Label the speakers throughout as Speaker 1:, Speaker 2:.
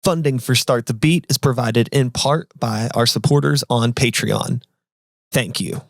Speaker 1: Funding for Start the Beat is provided in part by our supporters on Patreon. Thank you.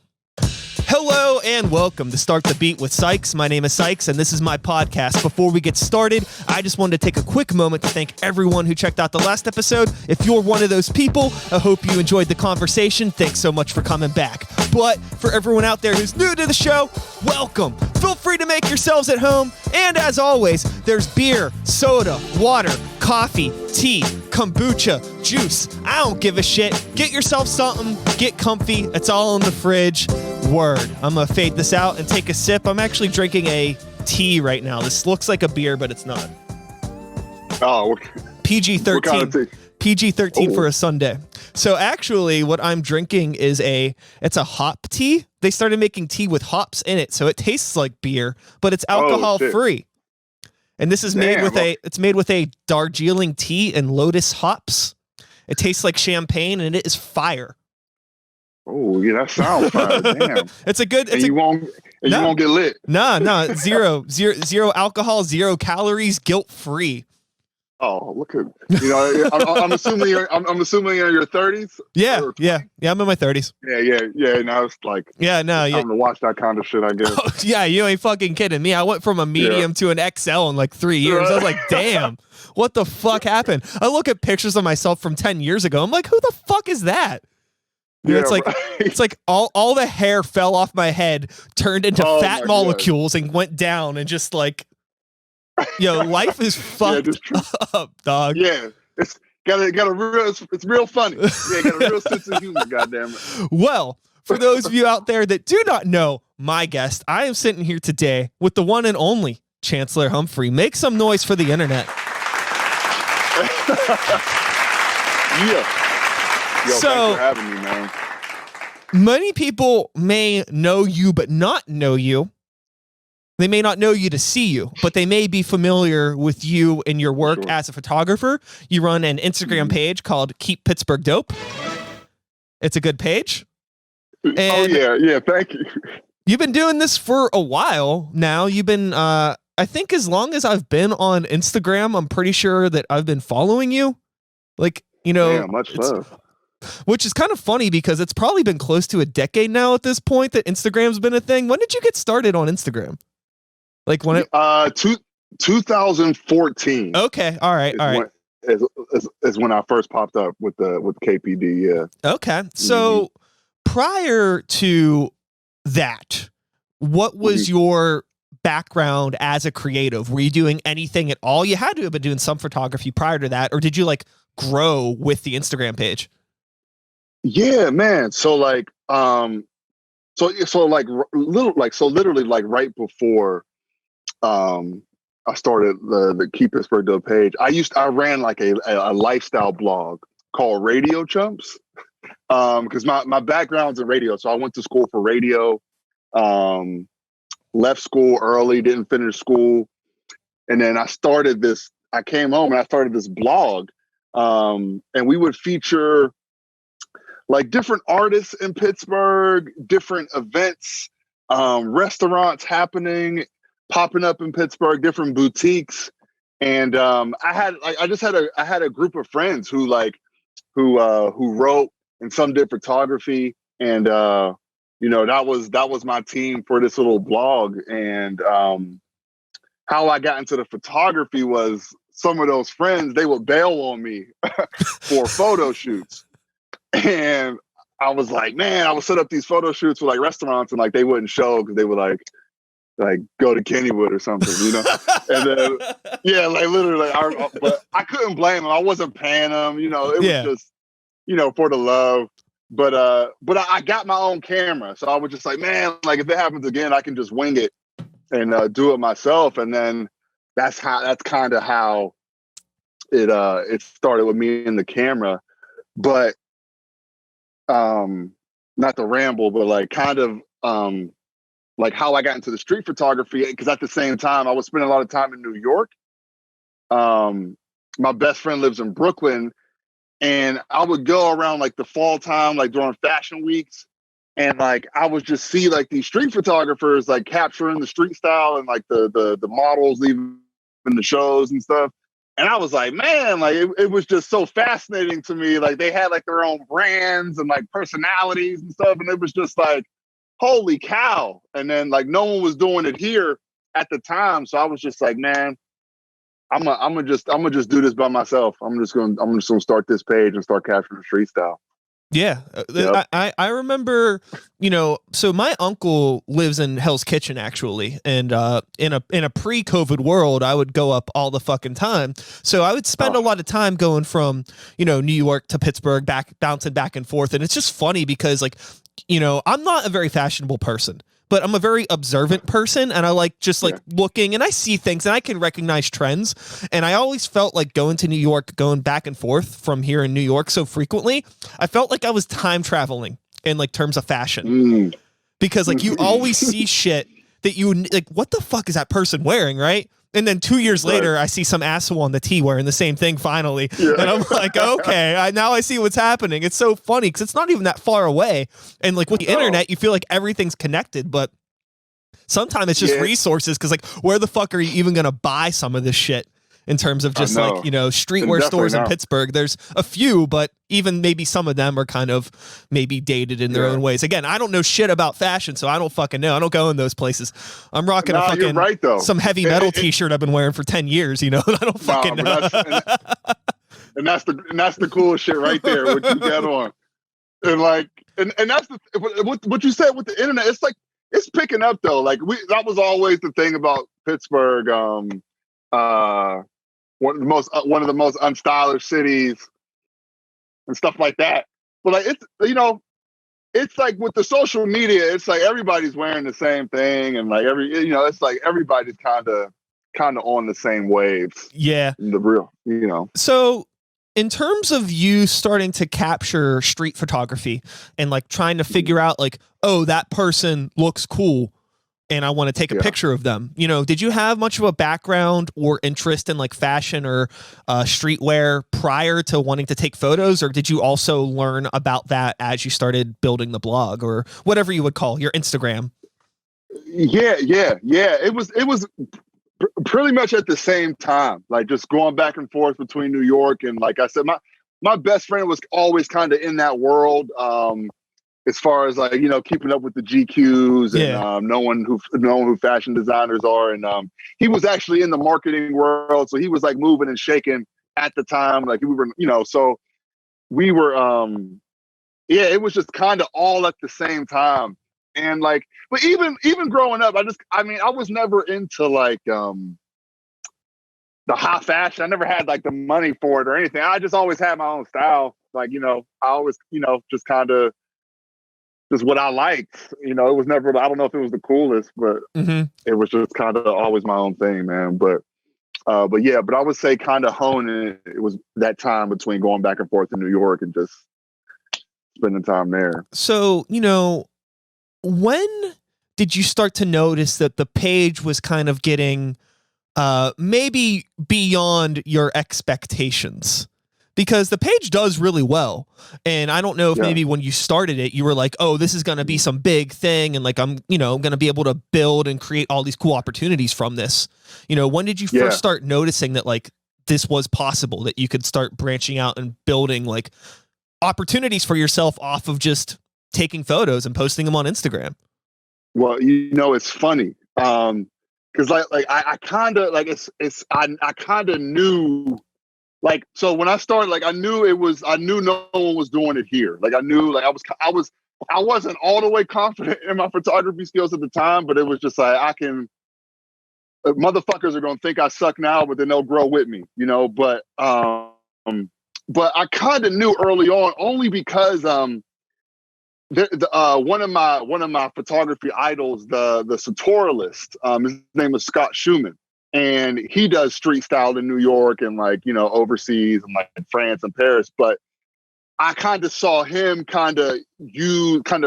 Speaker 1: Hello and welcome to Start the Beat with Sykes. My name is Sykes and this is my podcast. Before we get started, I just wanted to take a quick moment to thank everyone who checked out the last episode. If you're one of those people, I hope you enjoyed the conversation. Thanks so much for coming back. But for everyone out there who's new to the show, welcome. Feel free to make yourselves at home. And as always, there's beer, soda, water, coffee, tea, kombucha, juice. I don't give a shit. Get yourself something. Get comfy. It's all in the fridge. Word. I'm going to fade this out and take a sip. I'm actually drinking a tea right now. This looks like a beer, but it's not.
Speaker 2: Oh,
Speaker 1: PG-13.
Speaker 2: What kind of tea?
Speaker 1: PG-13 for a Sunday. So actually what I'm drinking is it's a hop tea. They started making tea with hops in it, so it tastes like beer, but it's alcohol free. And this is made with a Darjeeling tea and lotus hops. It tastes like champagne and it is fire.
Speaker 2: Oh, yeah, that sounds fire. Damn.
Speaker 1: You
Speaker 2: won't get lit.
Speaker 1: No, zero alcohol, 0 calories, guilt-free.
Speaker 2: Oh, look at I'm assuming you're in your 30s.
Speaker 1: Yeah, I'm in my 30s.
Speaker 2: Yeah. Now it's like time to watch that kind of shit, I guess.
Speaker 1: Oh, yeah, you ain't fucking kidding me. I went from a medium to an XL in like 3 years. I was like, damn, what the fuck happened? I look at pictures of myself from 10 years ago. I'm like, who the fuck is that? It's like all the hair fell off my head, turned into fat molecules, and went down, and just like. Life is fucked up, dog.
Speaker 2: Yeah, it's real funny. Yeah, got a real sense of humor, goddammit.
Speaker 1: Well, for those of you out there that do not know my guest, I am sitting here today with the one and only Chancelor Humphrey. Make some noise for the internet.
Speaker 2: Thanks for having me, man.
Speaker 1: Many people may know you, but not know you. They may not know you to see you, but they may be familiar with you and your work as a photographer. You run an Instagram page called Keep Pittsburgh Dope. It's a good page. And
Speaker 2: yeah, thank you.
Speaker 1: You've been doing this for a while now. You've been, I think as long as I've been on Instagram, I'm pretty sure that I've been following you.
Speaker 2: Much love.
Speaker 1: Which is kind of funny because it's probably been close to a decade now at this point that Instagram's been a thing. When did you get started on Instagram? Like when
Speaker 2: 2014.
Speaker 1: Okay, all right.
Speaker 2: Is when I first popped up with KPD. Yeah.
Speaker 1: Okay, so prior to that, what was your background as a creative? Were you doing anything at all? You had to have been doing some photography prior to that, or did you like grow with the Instagram page?
Speaker 2: Yeah, man. So literally right before. I started the Keep Pittsburgh Dope page. I ran like a lifestyle blog called Radio Chumps because my background's in radio. So I went to school for radio, left school early, didn't finish school. And then I came home and I started this blog and we would feature like different artists in Pittsburgh, different events, restaurants popping up in Pittsburgh, different boutiques. And I had a group of friends who wrote and some did photography. And, that was my team for this little blog. And how I got into the photography was some of those friends, they would bail on me for photo shoots. And I was like, man, I would set up these photo shoots for like restaurants and like they wouldn't show because they would like go to Kennywood or something, and then literally, but I couldn't blame them. I wasn't paying them, it was just, for the love. But I got my own camera, so I was just like, man, like if it happens again, I can just wing it and do it myself. And then that's kind of how it started with me and the camera. But not to ramble, but like kind of like how I got into the street photography, because at the same time I was spending a lot of time in New York. My best friend lives in Brooklyn, and I would go around like the fall time, like during fashion weeks, and like I would just see like these street photographers like capturing the street style and like the models leaving the shows and stuff. And I was like, man, like it was just so fascinating to me. Like they had like their own brands and like personalities and stuff. And it was just like, holy cow. And then like no one was doing it here at the time. So I was just like, man, I'm gonna just do this by myself. I'm just gonna start this page and start capturing street style.
Speaker 1: Yeah.
Speaker 2: Yep.
Speaker 1: I remember, so my uncle lives in Hell's Kitchen actually. And in a pre-COVID world, I would go up all the fucking time. So I would spend a lot of time going from, New York to Pittsburgh, bouncing back and forth. And it's just funny because like, I'm not a very fashionable person, but I'm a very observant person, and I like just like looking, and I see things and I can recognize trends. And I always felt like going to New York, going back and forth from here in New York so frequently, I felt like I was time traveling in like terms of fashion, because like you always see shit that you like, what the fuck is that person wearing? Right. And then 2 years later, I see some asshole on the T wearing the same thing finally. Yeah. And I'm like, okay, now I see what's happening. It's so funny because it's not even that far away. And like with the internet, you feel like everything's connected, but sometimes it's just resources, because like where the fuck are you even going to buy some of this shit? In terms of just like, streetwear stores in Pittsburgh, there's a few, but even maybe some of them are kind of maybe dated in their own ways. Again, I don't know shit about fashion, so I don't fucking know. I don't go in those places. I'm rocking a fucking some heavy metal t-shirt I've been wearing for 10 years, I don't fucking know.
Speaker 2: And that's the cool shit right there, what you got on. And like, and that's what you said with the internet. It's like, it's picking up though. Like that was always the thing about Pittsburgh. One of the most unstylish cities and stuff like that. But like it's it's like with the social media, it's like everybody's wearing the same thing, and like it's like everybody's kind of on the same waves.
Speaker 1: Yeah,
Speaker 2: the real,
Speaker 1: So, in terms of you starting to capture street photography and like trying to figure out like, oh, that person looks cool, and I want to take a picture of them. Did you have much of a background or interest in like fashion or streetwear prior to wanting to take photos, or did you also learn about that as you started building the blog or whatever you would call your Instagram?
Speaker 2: Yeah. It was pretty much at the same time, like just going back and forth between New York and, like I said, my best friend was always kind of in that world. As far as like, keeping up with the GQs and knowing who fashion designers are. And he was actually in the marketing world. So he was like moving and shaking at the time. Like we were, so we were, it was just kind of all at the same time. And like, but even growing up, I was never into like the high fashion. I never had like the money for it or anything. I just always had my own style. Like, I always, just kind of, just what I liked, it was never, I don't know if it was the coolest, but it was just kind of always my own thing, man. But I would say kind of honing it was that time between going back and forth to New York and just spending time there.
Speaker 1: So, when did you start to notice that the page was kind of getting maybe beyond your expectations? Because the page does really well. And I don't know if maybe when you started it, you were like, oh, this is going to be some big thing. And like, I'm going to be able to build and create all these cool opportunities from this. When did you first start noticing that like this was possible, that you could start branching out and building like opportunities for yourself off of just taking photos and posting them on Instagram?
Speaker 2: Well, it's funny. Cause I kind of like, I kind of knew. Like, so when I started, like, I knew no one was doing it here. Like, I knew, like, I wasn't all the way confident in my photography skills at the time, but it was just like, motherfuckers are going to think I suck now, but then they'll grow with me, but I kind of knew early on, only because, one of my photography idols, the sartorialist, his name was Scott Schumann. And he does street style in New York and like, overseas and like in France and Paris. But I kind of saw him kind of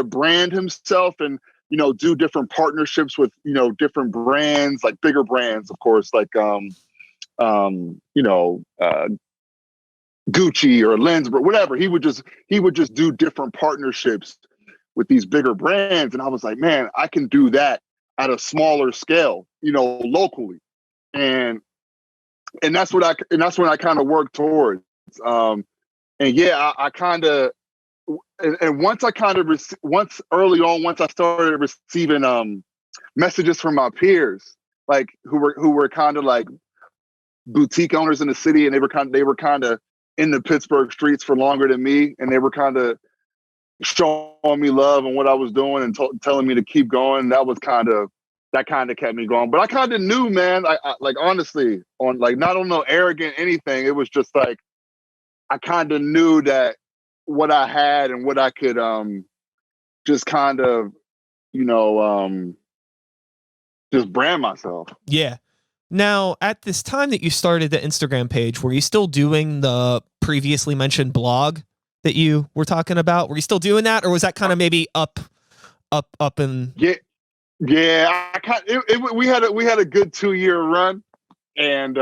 Speaker 2: brand himself and, do different partnerships with, different brands, like bigger brands, of course, like, Gucci or Lensburg, whatever. He would just do different partnerships with these bigger brands. And I was like, man, I can do that at a smaller scale, locally. And and that's when I kind of work towards. And yeah, I kind of, and once I kind of, once early on, once I started receiving messages from my peers, like who were kind of like boutique owners in the city, and they were kind of in the Pittsburgh streets for longer than me, and they were kind of showing me love and what I was doing and telling me to keep going. That kind of kept me going. But I kind of knew, man, I like, honestly, on like, not on no arrogant anything. It was just like, I kind of knew that what I had and what I could just kind of, just brand myself.
Speaker 1: Yeah. Now, at this time that you started the Instagram page, were you still doing the previously mentioned blog that you were talking about? Were you still doing that, or was that kind of maybe up and?
Speaker 2: Yeah. We had a good 2-year run, and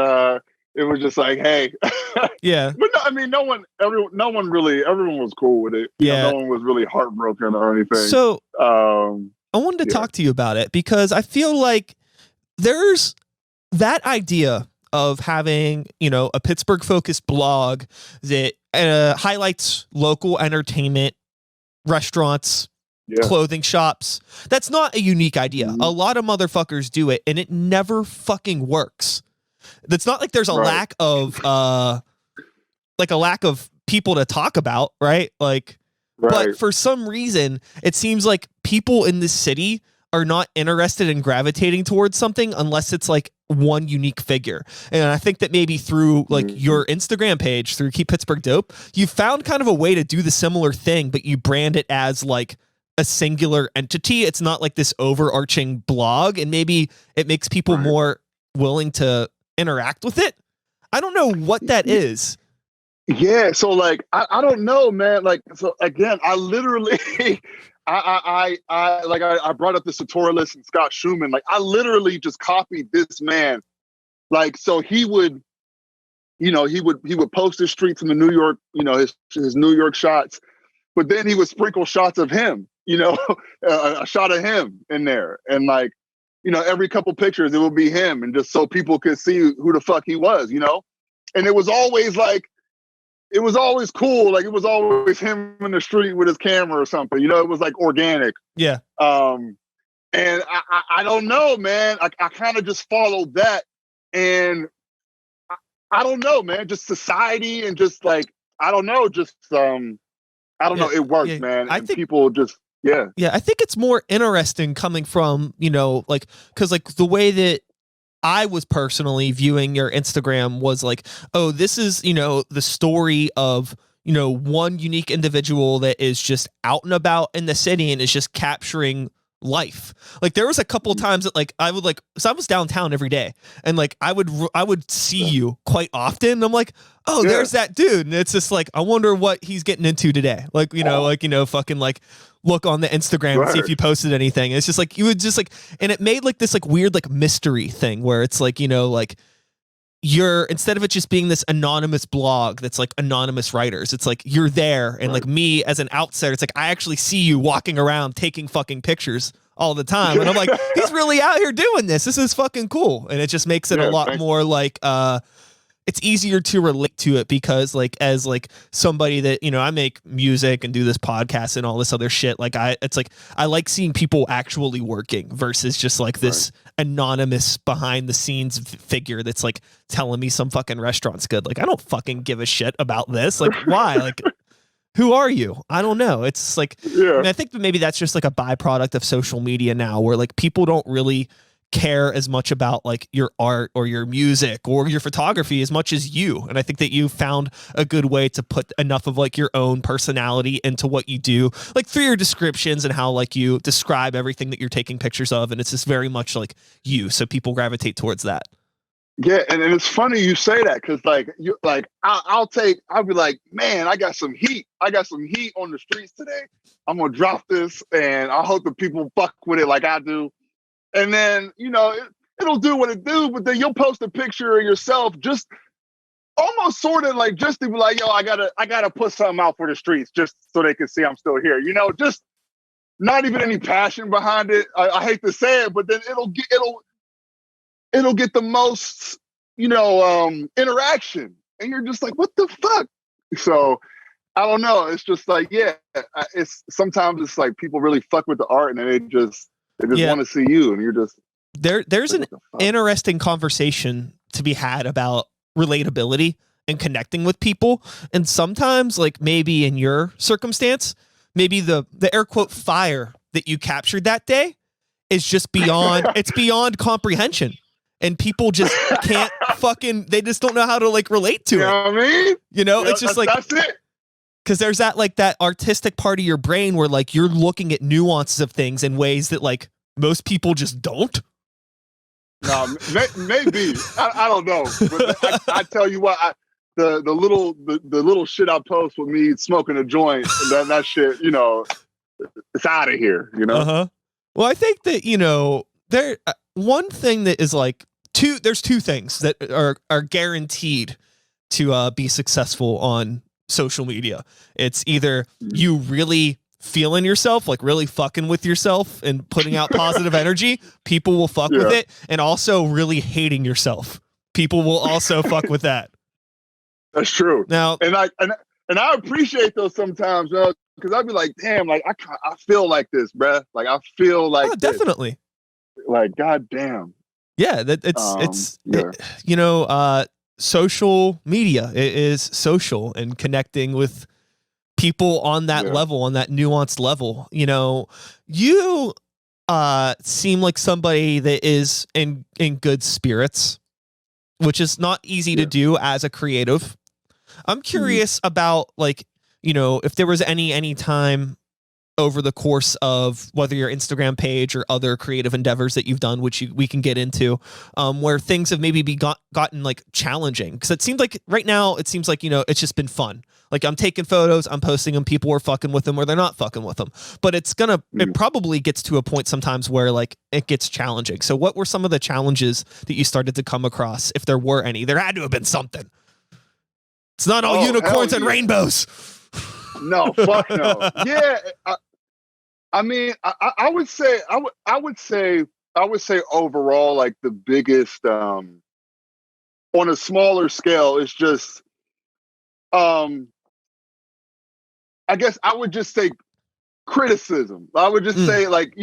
Speaker 2: it was just like, hey,
Speaker 1: yeah.
Speaker 2: But no, I mean, everyone was cool with it. No one was really heartbroken or anything.
Speaker 1: So I wanted to talk to you about it, because I feel like there's that idea of having, a Pittsburgh focused blog that highlights local entertainment, restaurants, clothing shops. That's not a unique idea. Mm-hmm. A lot of motherfuckers do it, and it never fucking works. It's not like there's a lack of people to talk about, right? Like, but for some reason, it seems like people in this city are not interested in gravitating towards something unless it's like one unique figure. And I think that maybe through like your Instagram page, through Keep Pittsburgh Dope, you found kind of a way to do the similar thing, but you brand it as like a singular entity. It's not like this overarching blog, and maybe it makes people more willing to interact with it. I don't know what that is.
Speaker 2: Yeah. So like, I don't know, man. Like, so again, I literally, I brought up the tutorialist and Scott Schumann. Like, I literally just copied this man. Like, so he would post his streets in the New York, his New York shots, but then he would sprinkle shots of him, a shot of him in there. And like, every couple pictures, it would be him, and just so people could see who the fuck he was, and it was always like, it was always cool. Like, it was always him in the street with his camera or something, it was like organic.
Speaker 1: Yeah.
Speaker 2: And I don't know, man. I kind of just followed that, and I don't know, man, just society and just like, I don't know, just, I don't know. It works, man. I think people just, yeah,
Speaker 1: I think it's more interesting coming from, like, because like the way that I was personally viewing your Instagram was like, oh, this is, the story of, one unique individual that is just out and about in the city and is just capturing life. Like, there was a couple times that like I would like, so I was downtown every day, and like I would see you quite often, and I'm like, oh, there's that dude, and it's just like, I wonder what he's getting into today. Like, fucking like look on the Instagram and see if you posted anything. It's just like, you would just like, and it made like this like weird like mystery thing where it's like, like you're, instead of it just being this anonymous blog that's like anonymous writers, it's like you're there, and like me as an outsider, it's like I actually see you walking around taking fucking pictures all the time, and I'm like, he's really out here doing this. This is fucking cool, and it just makes it a lot more like it's easier to relate to it, because like, as like somebody that, I make music and do this podcast and all this other shit. Like it's like, I like seeing people actually working versus just like this anonymous behind the scenes figure that's like telling me some fucking restaurant's good. Like, I don't fucking give a shit about this. Like, why? Like, who are you? I don't know. It's like, I think that maybe that's just like a byproduct of social media now, where like people don't really care as much about like your art or your music or your photography as much as you. And I think that you found a good way to put enough of like your own personality into what you do, like through your descriptions and how like you describe everything that you're taking pictures of. And it's just very much like you. So people gravitate towards that.
Speaker 2: Yeah. And it's funny you say that, because like, you like, I'll be like, man, I got some heat. I got some heat on the streets today. I'm going to drop this, and I hope that people fuck with it like I do. And then, it'll do what it do, but then you'll post a picture of yourself just almost sort of like, just to be like, yo, I gotta put something out for the streets just so they can see I'm still here. Just not even any passion behind it. I hate to say it, but then it'll get the most interaction, and you're just like, what the fuck? So I don't know. It's just like, it's sometimes it's like people really fuck with the art, and they just want to see you, and you're just
Speaker 1: there's
Speaker 2: like,
Speaker 1: an interesting conversation to be had about relatability and connecting with people. And sometimes, like maybe in your circumstance, maybe the air quote fire that you captured that day is just beyond it's beyond comprehension. And people just can't they just don't know how to like relate to it.
Speaker 2: You know what I mean?
Speaker 1: It's just like,
Speaker 2: that's it.
Speaker 1: Cause there's that like that artistic part of your brain where like you're looking at nuances of things in ways that like most people just don't.
Speaker 2: No, maybe. I don't know. But I tell you what, the little shit I post with me smoking a joint, that shit, it's out of here,
Speaker 1: Uh-huh. Well, I think that, there one thing that is like there's two things that are guaranteed to be successful on social media. It's either you really feeling yourself, like really fucking with yourself and putting out positive energy, people will fuck with it, and also really hating yourself. People will also fuck with that.
Speaker 2: That's true.
Speaker 1: Now,
Speaker 2: and I appreciate those sometimes, because I'd be like, damn, like I feel like this, bruh. Like I feel like
Speaker 1: definitely.
Speaker 2: Like, goddamn.
Speaker 1: Yeah, social media is social and connecting with people on that level, on that nuanced level. You seem like somebody that is in good spirits, which is not easy to do as a creative. I'm curious about like, if there was any time over the course of whether your Instagram page or other creative endeavors that you've done, which we can get into, where things have maybe gotten like challenging. Cause it seems like right now, it's just been fun. Like I'm taking photos, I'm posting them, people are fucking with them or they're not fucking with them. But it probably gets to a point sometimes where like it gets challenging. So what were some of the challenges that you started to come across? If there were any, there had to have been something. It's not all unicorns and rainbows.
Speaker 2: No, fuck no. Yeah. I mean, I would say overall, like the biggest, on a smaller scale, is just, I guess I would just say criticism. I would just say like,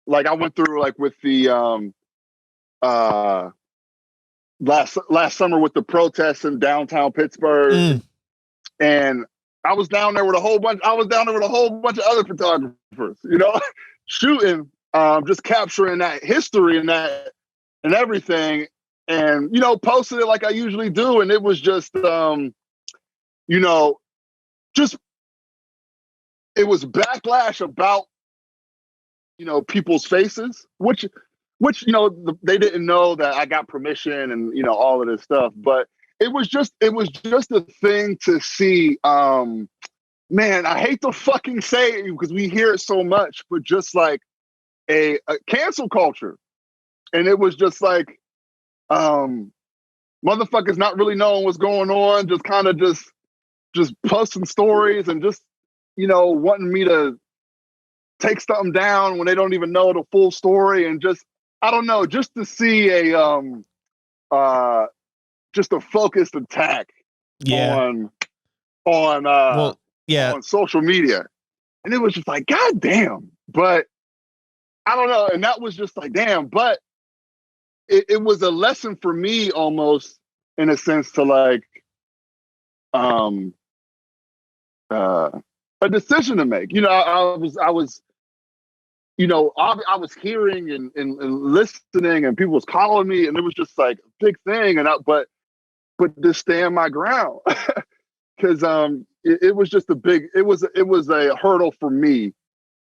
Speaker 2: like I went through like with the, last summer with the protests in downtown Pittsburgh, and I was down there with a whole bunch of other photographers, shooting, just capturing that history and everything, and posted it like I usually do, and it was just it was backlash about people's faces, which they didn't know that I got permission and all of this stuff, but it was just a thing to see. Man, I hate to fucking say it because we hear it so much, but just like a cancel culture, and it was just like motherfuckers not really knowing what's going on, just kind of just posting stories and just wanting me to take something down when they don't even know the full story, and just I don't know, just to see just a focused attack on social media. And it was just like, God damn. But I don't know. And that was just like, damn. But it was a lesson for me almost, in a sense, to like a decision to make. I was hearing and listening, and people was calling me, and it was just like a big thing. And but to stand my ground, because it was just it was a hurdle for me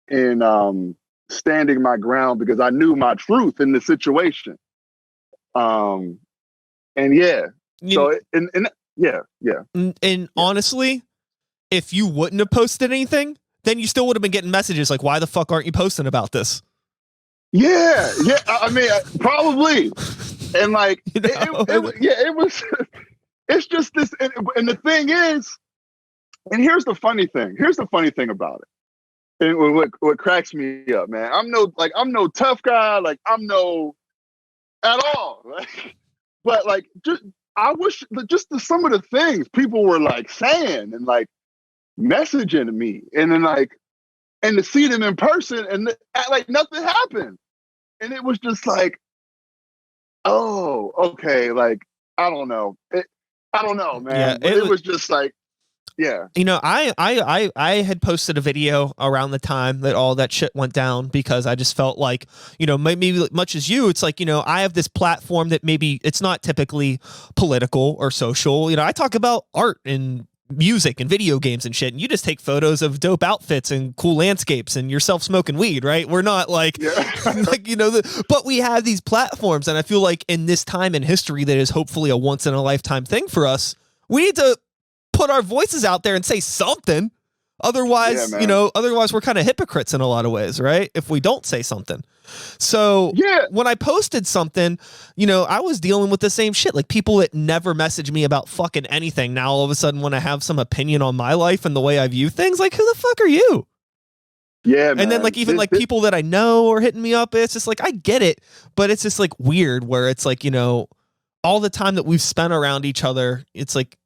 Speaker 2: in standing my ground, because I knew my truth in the situation. And
Speaker 1: honestly, if you wouldn't have posted anything, then you still would have been getting messages like, why the fuck aren't you posting about this?
Speaker 2: Yeah. I mean, probably. And like, it was, it's just this. And the thing is, and here's the funny thing about it. And what cracks me up, man, I'm no tough guy. Like, I'm no at all. but like, just I wish some of the things people were like saying and like messaging to me, and then like, and to see them in person and like nothing happened, and it was just like, oh, okay, like I don't know, I don't know, man.
Speaker 1: Yeah,
Speaker 2: But it was just like, yeah.
Speaker 1: You know, I had posted a video around the time that all that shit went down because I just felt like, you know, maybe much as you, it's like, you know, I have this platform that maybe it's not typically political or social. You know, I talk about art and music and video games and shit, and you just take photos of dope outfits and cool landscapes and yourself smoking weed, right? We're not like, like, you know, but we have these platforms, and I feel like in this time in history that is hopefully a once in a lifetime thing for us, we need to put our voices out there and say something. Otherwise, you know, otherwise we're kind of hypocrites in a lot of ways, right? If we don't say something. So when I posted something, you know, I was dealing with the same shit. Like people that never message me about fucking anything. Now all of a sudden when I have some opinion on my life and the way I view things, like who the fuck are you?
Speaker 2: Yeah,
Speaker 1: and then like even like people that I know are hitting me up. It's just like, I get it, but it's just like weird where it's like, you know, all the time that we've spent around each other, it's like,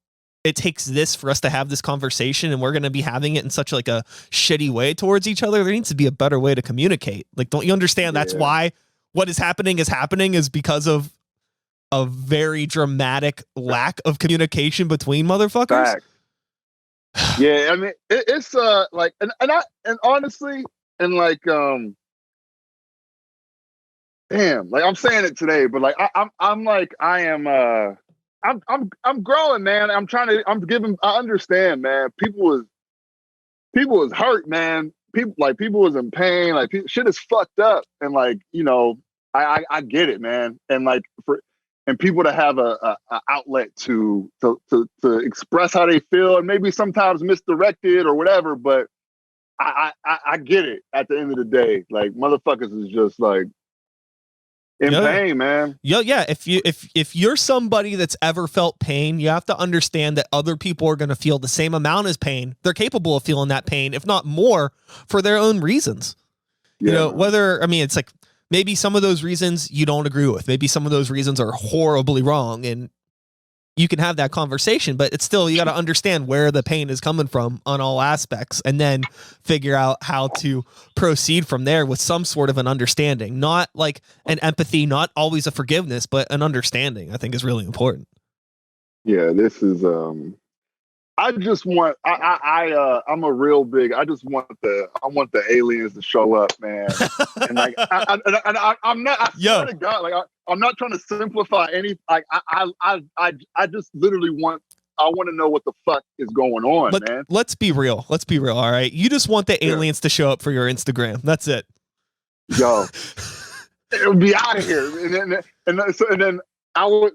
Speaker 1: it takes this for us to have this conversation, and we're going to be having it in such like a shitty way towards each other. There needs to be a better way to communicate. Like, don't you understand? That's why what is happening is because of a very dramatic lack of communication between motherfuckers.
Speaker 2: Yeah. I mean, it's like, and honestly, and like, damn, like I'm saying it today, but like, I'm growing, man. I understand, man. People was hurt, man. People was in pain. Like shit is fucked up. And like, you know, I get it, man. And like and people to have a outlet to express how they feel, and maybe sometimes misdirected or whatever, but I get it at the end of the day. Like motherfuckers is just like, in pain, man.
Speaker 1: Yeah. If you're somebody that's ever felt pain, you have to understand that other people are going to feel the same amount as pain. They're capable of feeling that pain, if not more, for their own reasons. You know, whether, I mean, it's like maybe some of those reasons you don't agree with. Maybe some of those reasons are horribly wrong, and you can have that conversation, but it's still, you got to understand where the pain is coming from on all aspects, and then figure out how to proceed from there with some sort of an understanding, not like an empathy, not always a forgiveness, but an understanding, I think is really important.
Speaker 2: Yeah, this is, I just want, I'm a real big, I want the aliens to show up, man. And like, I'm not, I swear to God, like, I'm not trying to simplify any, like, I just literally I want to know what the fuck is going on, man.
Speaker 1: Let's be real. All right. You just want the aliens to show up for your Instagram. That's it.
Speaker 2: Yo, it would be out of here. And then I would,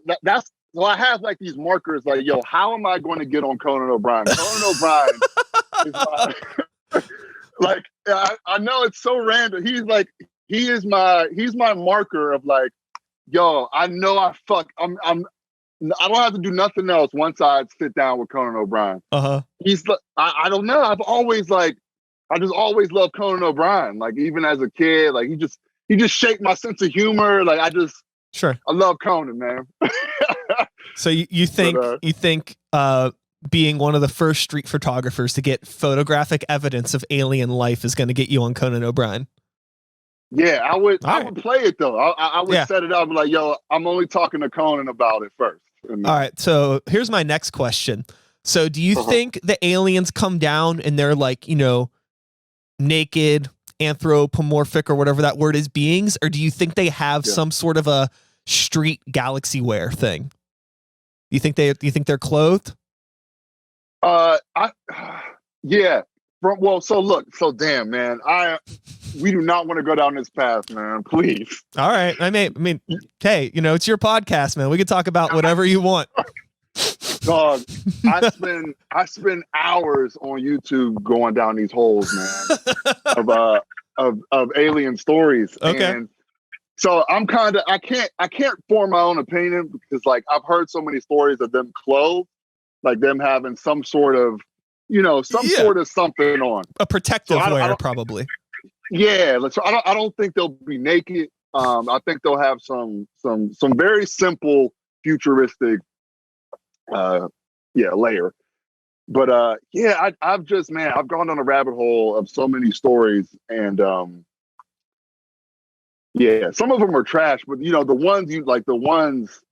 Speaker 2: so I have like these markers, like, yo, how am I going to get on Conan O'Brien? Conan O'Brien is like, I know it's so random. He's my marker of like, yo, I know I don't have to do nothing else once I sit down with Conan O'Brien. He's, I don't know. I just always loved Conan O'Brien. Like even as a kid, like he just shaped my sense of humor. Like I love Conan, man.
Speaker 1: So you think being one of the first street photographers to get photographic evidence of alien life is going to get you on Conan O'Brien?
Speaker 2: Yeah, I would play it though. I would set it up like, yo, I'm only talking to Conan about it first.
Speaker 1: All right. So here's my next question. So do you think the aliens come down and they're like, you know, naked, anthropomorphic, or whatever that word is, beings? Or do you think they have some sort of a street galaxy wear thing? Do you think they're clothed?
Speaker 2: Yeah. So damn, man. We do not want to go down this path, man. Please.
Speaker 1: All right. I mean, hey, you know, it's your podcast, man. We can talk about whatever you want.
Speaker 2: Dog, I spend hours on YouTube going down these holes, man, of alien stories.
Speaker 1: Okay.
Speaker 2: And so I'm I can't form my own opinion because like I've heard so many stories of them clothed, like them having some sort of, you know, sort of something on.
Speaker 1: A protective wear, probably.
Speaker 2: Yeah. So I don't think they'll be naked. I think they'll have some very simple futuristic, layer. But I've just, man, I've gone down a rabbit hole of so many stories, and some of them are trash, but the ones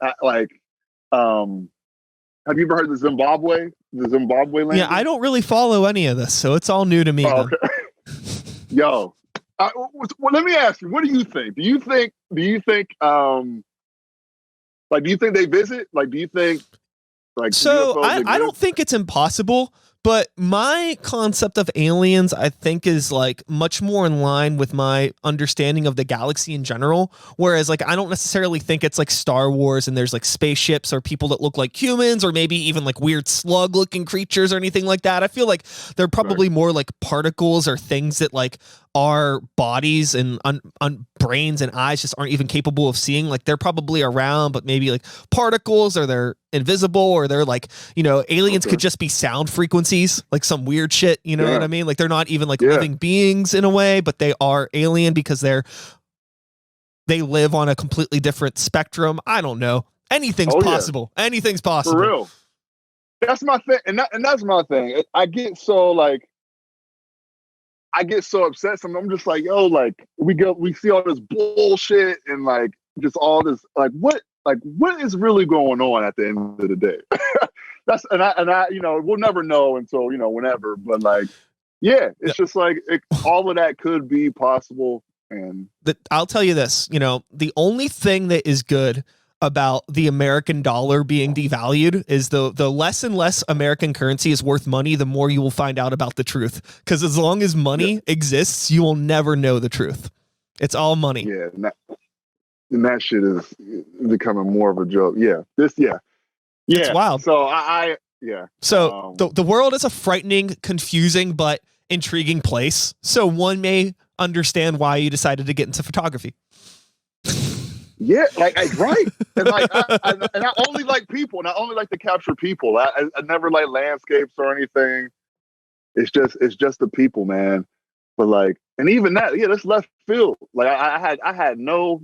Speaker 2: have you ever heard of the Zimbabwe landing?
Speaker 1: Yeah, I don't really follow any of this, so it's all new to me.
Speaker 2: Oh, okay. Yo, well, let me ask you, what do you think? Do you think do you think they visit? Like, do you think
Speaker 1: so I don't think it's impossible, but my concept of aliens, I think, is like much more in line with my understanding of the galaxy in general. Whereas like, I don't necessarily think it's like Star Wars and there's like spaceships or people that look like humans or maybe even like weird slug looking creatures or anything like that. I feel like they're probably more like particles or things that like our bodies and brains and eyes just aren't even capable of seeing. Like they're probably around, but maybe like particles, or they're invisible, or they're like, aliens could just be sound frequencies, like some weird shit. You know what I mean? Like they're not even like living beings in a way, but they are alien because they live on a completely different spectrum. I don't know. Anything's possible. Yeah. Anything's possible.
Speaker 2: For real. That's my thing. And that's my thing. I get so upset. I'm just like, yo, like we see all this bullshit and like just all this, like what is really going on at the end of the day? We'll never know until, whenever, but like, it's just like all of that could be possible. And
Speaker 1: I'll tell you this, the only thing that is good about the American dollar being devalued is the less and less American currency is worth money, the more you will find out about the truth. Because as long as money exists, you will never know the truth. It's all money.
Speaker 2: Yeah, and that shit is becoming more of a joke. Yeah, it's
Speaker 1: wild.
Speaker 2: So
Speaker 1: So the world is a frightening, confusing, but intriguing place. So one may understand why you decided to get into photography.
Speaker 2: Yeah, right. And I only like people, and I only like to capture people. I never like landscapes or anything. It's just the people, man. But like, and even that, that's left field. Like I had no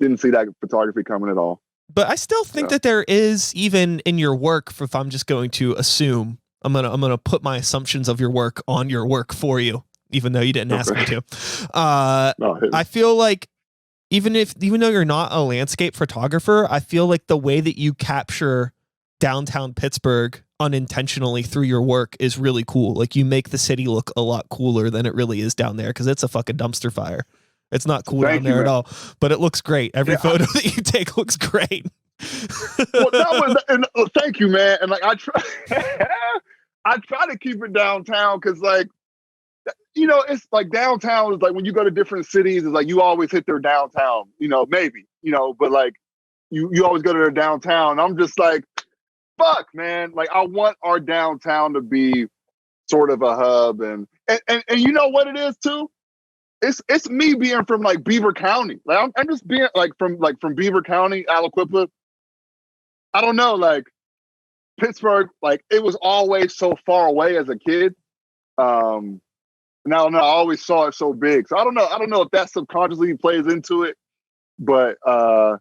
Speaker 2: didn't see that photography coming at all.
Speaker 1: But I still think that there is, even in your work, if I'm just going to assume, I'm gonna put my assumptions of your work on your work for you, even though you didn't ask me to. I feel like even though you're not a landscape photographer, I feel like the way that you capture downtown Pittsburgh unintentionally through your work is really cool. Like you make the city look a lot cooler than it really is down there, because it's a fucking dumpster fire. It's not cool down there at all, but it looks great. Every photo that you take looks great.
Speaker 2: Thank you, man. And like I try to keep it downtown, because like, it's like downtown is like when you go to different cities, it's like you always hit their downtown, maybe, but like you always go to their downtown. I'm just like, fuck, man. Like I want our downtown to be sort of a hub, and you know what it is too? It's me being from like Beaver County. Like I'm just being from Beaver County, Aliquippa. I don't know, like Pittsburgh, like it was always so far away as a kid. Now I always saw it so big. So I don't know if that subconsciously plays into it. But I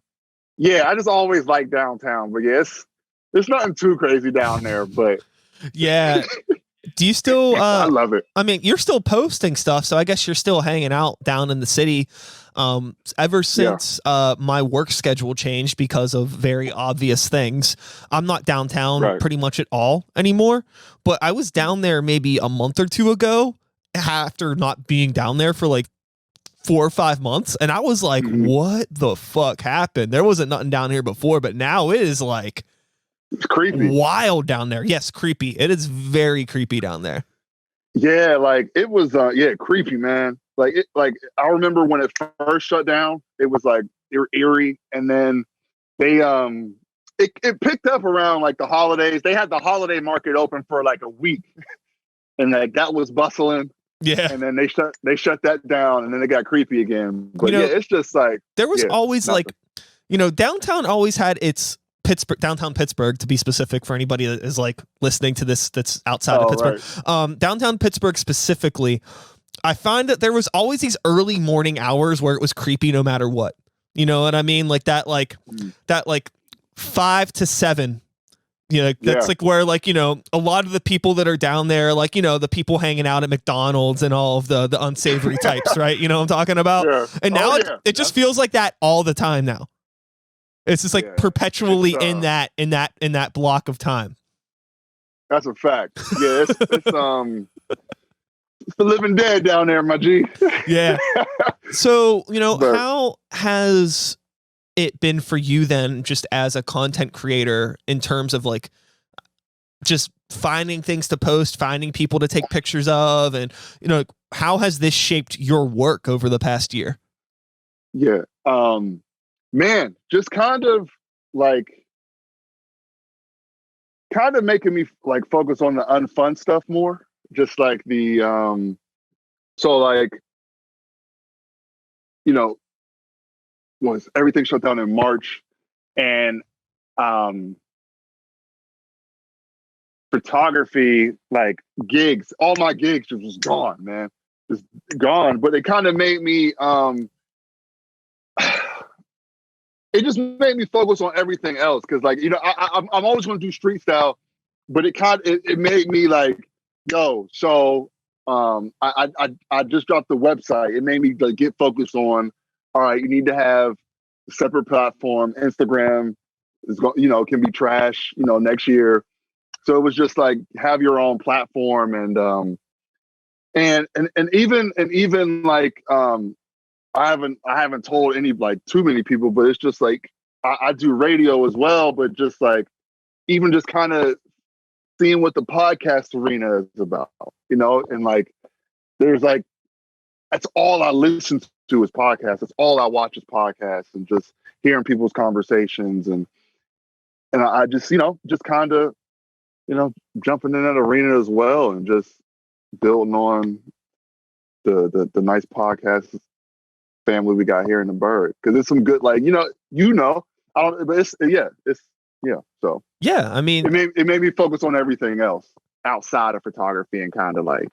Speaker 2: just always like downtown. But yes, there's nothing too crazy down there. But
Speaker 1: yeah. Do you still
Speaker 2: I love it.
Speaker 1: I mean, you're still posting stuff, so I guess you're still hanging out down in the city. Ever since my work schedule changed because of very obvious things, I'm not downtown pretty much at all anymore. But I was down there maybe a month or two ago after not being down there for like 4 or 5 months, and I was like, what the fuck happened? There wasn't nothing down here before, but now it is like,
Speaker 2: it's creepy,
Speaker 1: wild down there. Yes, creepy. It is very creepy down there.
Speaker 2: Yeah, like it was creepy, man. Like I remember when it first shut down, it was like eerie, and then they it picked up around like the holidays. They had the holiday market open for like a week, and like that was bustling.
Speaker 1: Yeah,
Speaker 2: and then they shut that down, and then it got creepy again. But it's just like
Speaker 1: there was always nothing. Like, downtown always had its downtown Pittsburgh, to be specific for anybody that is like listening to this that's outside of Pittsburgh. Right. Downtown Pittsburgh specifically, I find that there was always these early morning hours where it was creepy no matter what. You know what I mean? Like that, like 5 to 7. You know, that's like where, like, you know, a lot of the people that are down there, like, you know, the people hanging out at McDonald's and all of the unsavory types, right? You know what I'm talking about?
Speaker 2: Yeah.
Speaker 1: And now it just feels like that all the time now. It's just like perpetually in that block of time.
Speaker 2: That's a fact. Yeah, it's the living dead down there, my G.
Speaker 1: Yeah. So, you know, how has it been for you then, just as a content creator, in terms of like just finding things to post, finding people to take pictures of, and, you know, how has this shaped your work over the past year?
Speaker 2: Yeah. Man, just kind of making me like focus on the unfun stuff more. Just like the so like, you know, was everything shut down in March, and photography, like gigs, all my gigs just was gone, man. Just gone. But it kind of made me it just made me focus on everything else. Cause like, you know, I'm always gonna do street style, but it made me like, yo, so I just dropped the website. It made me like get focused on, all right, you need to have a separate platform. Instagram is you know, can be trash, you know, next year. So it was just like, have your own platform, and even like I haven't told any like too many people, but it's just like I do radio as well, but just like even just kind of seeing what the podcast arena is about, you know, and like there's like that's all I listen to is podcasts. That's all I watch is podcasts, and just hearing people's conversations, and I just, you know, just kind of, you know, jumping in that arena as well, and just building on the nice podcast family we got here in the Burgh, because it's some good, like, you know, I don't, but it's so
Speaker 1: yeah, I mean,
Speaker 2: it made me focus on everything else outside of photography and kind of like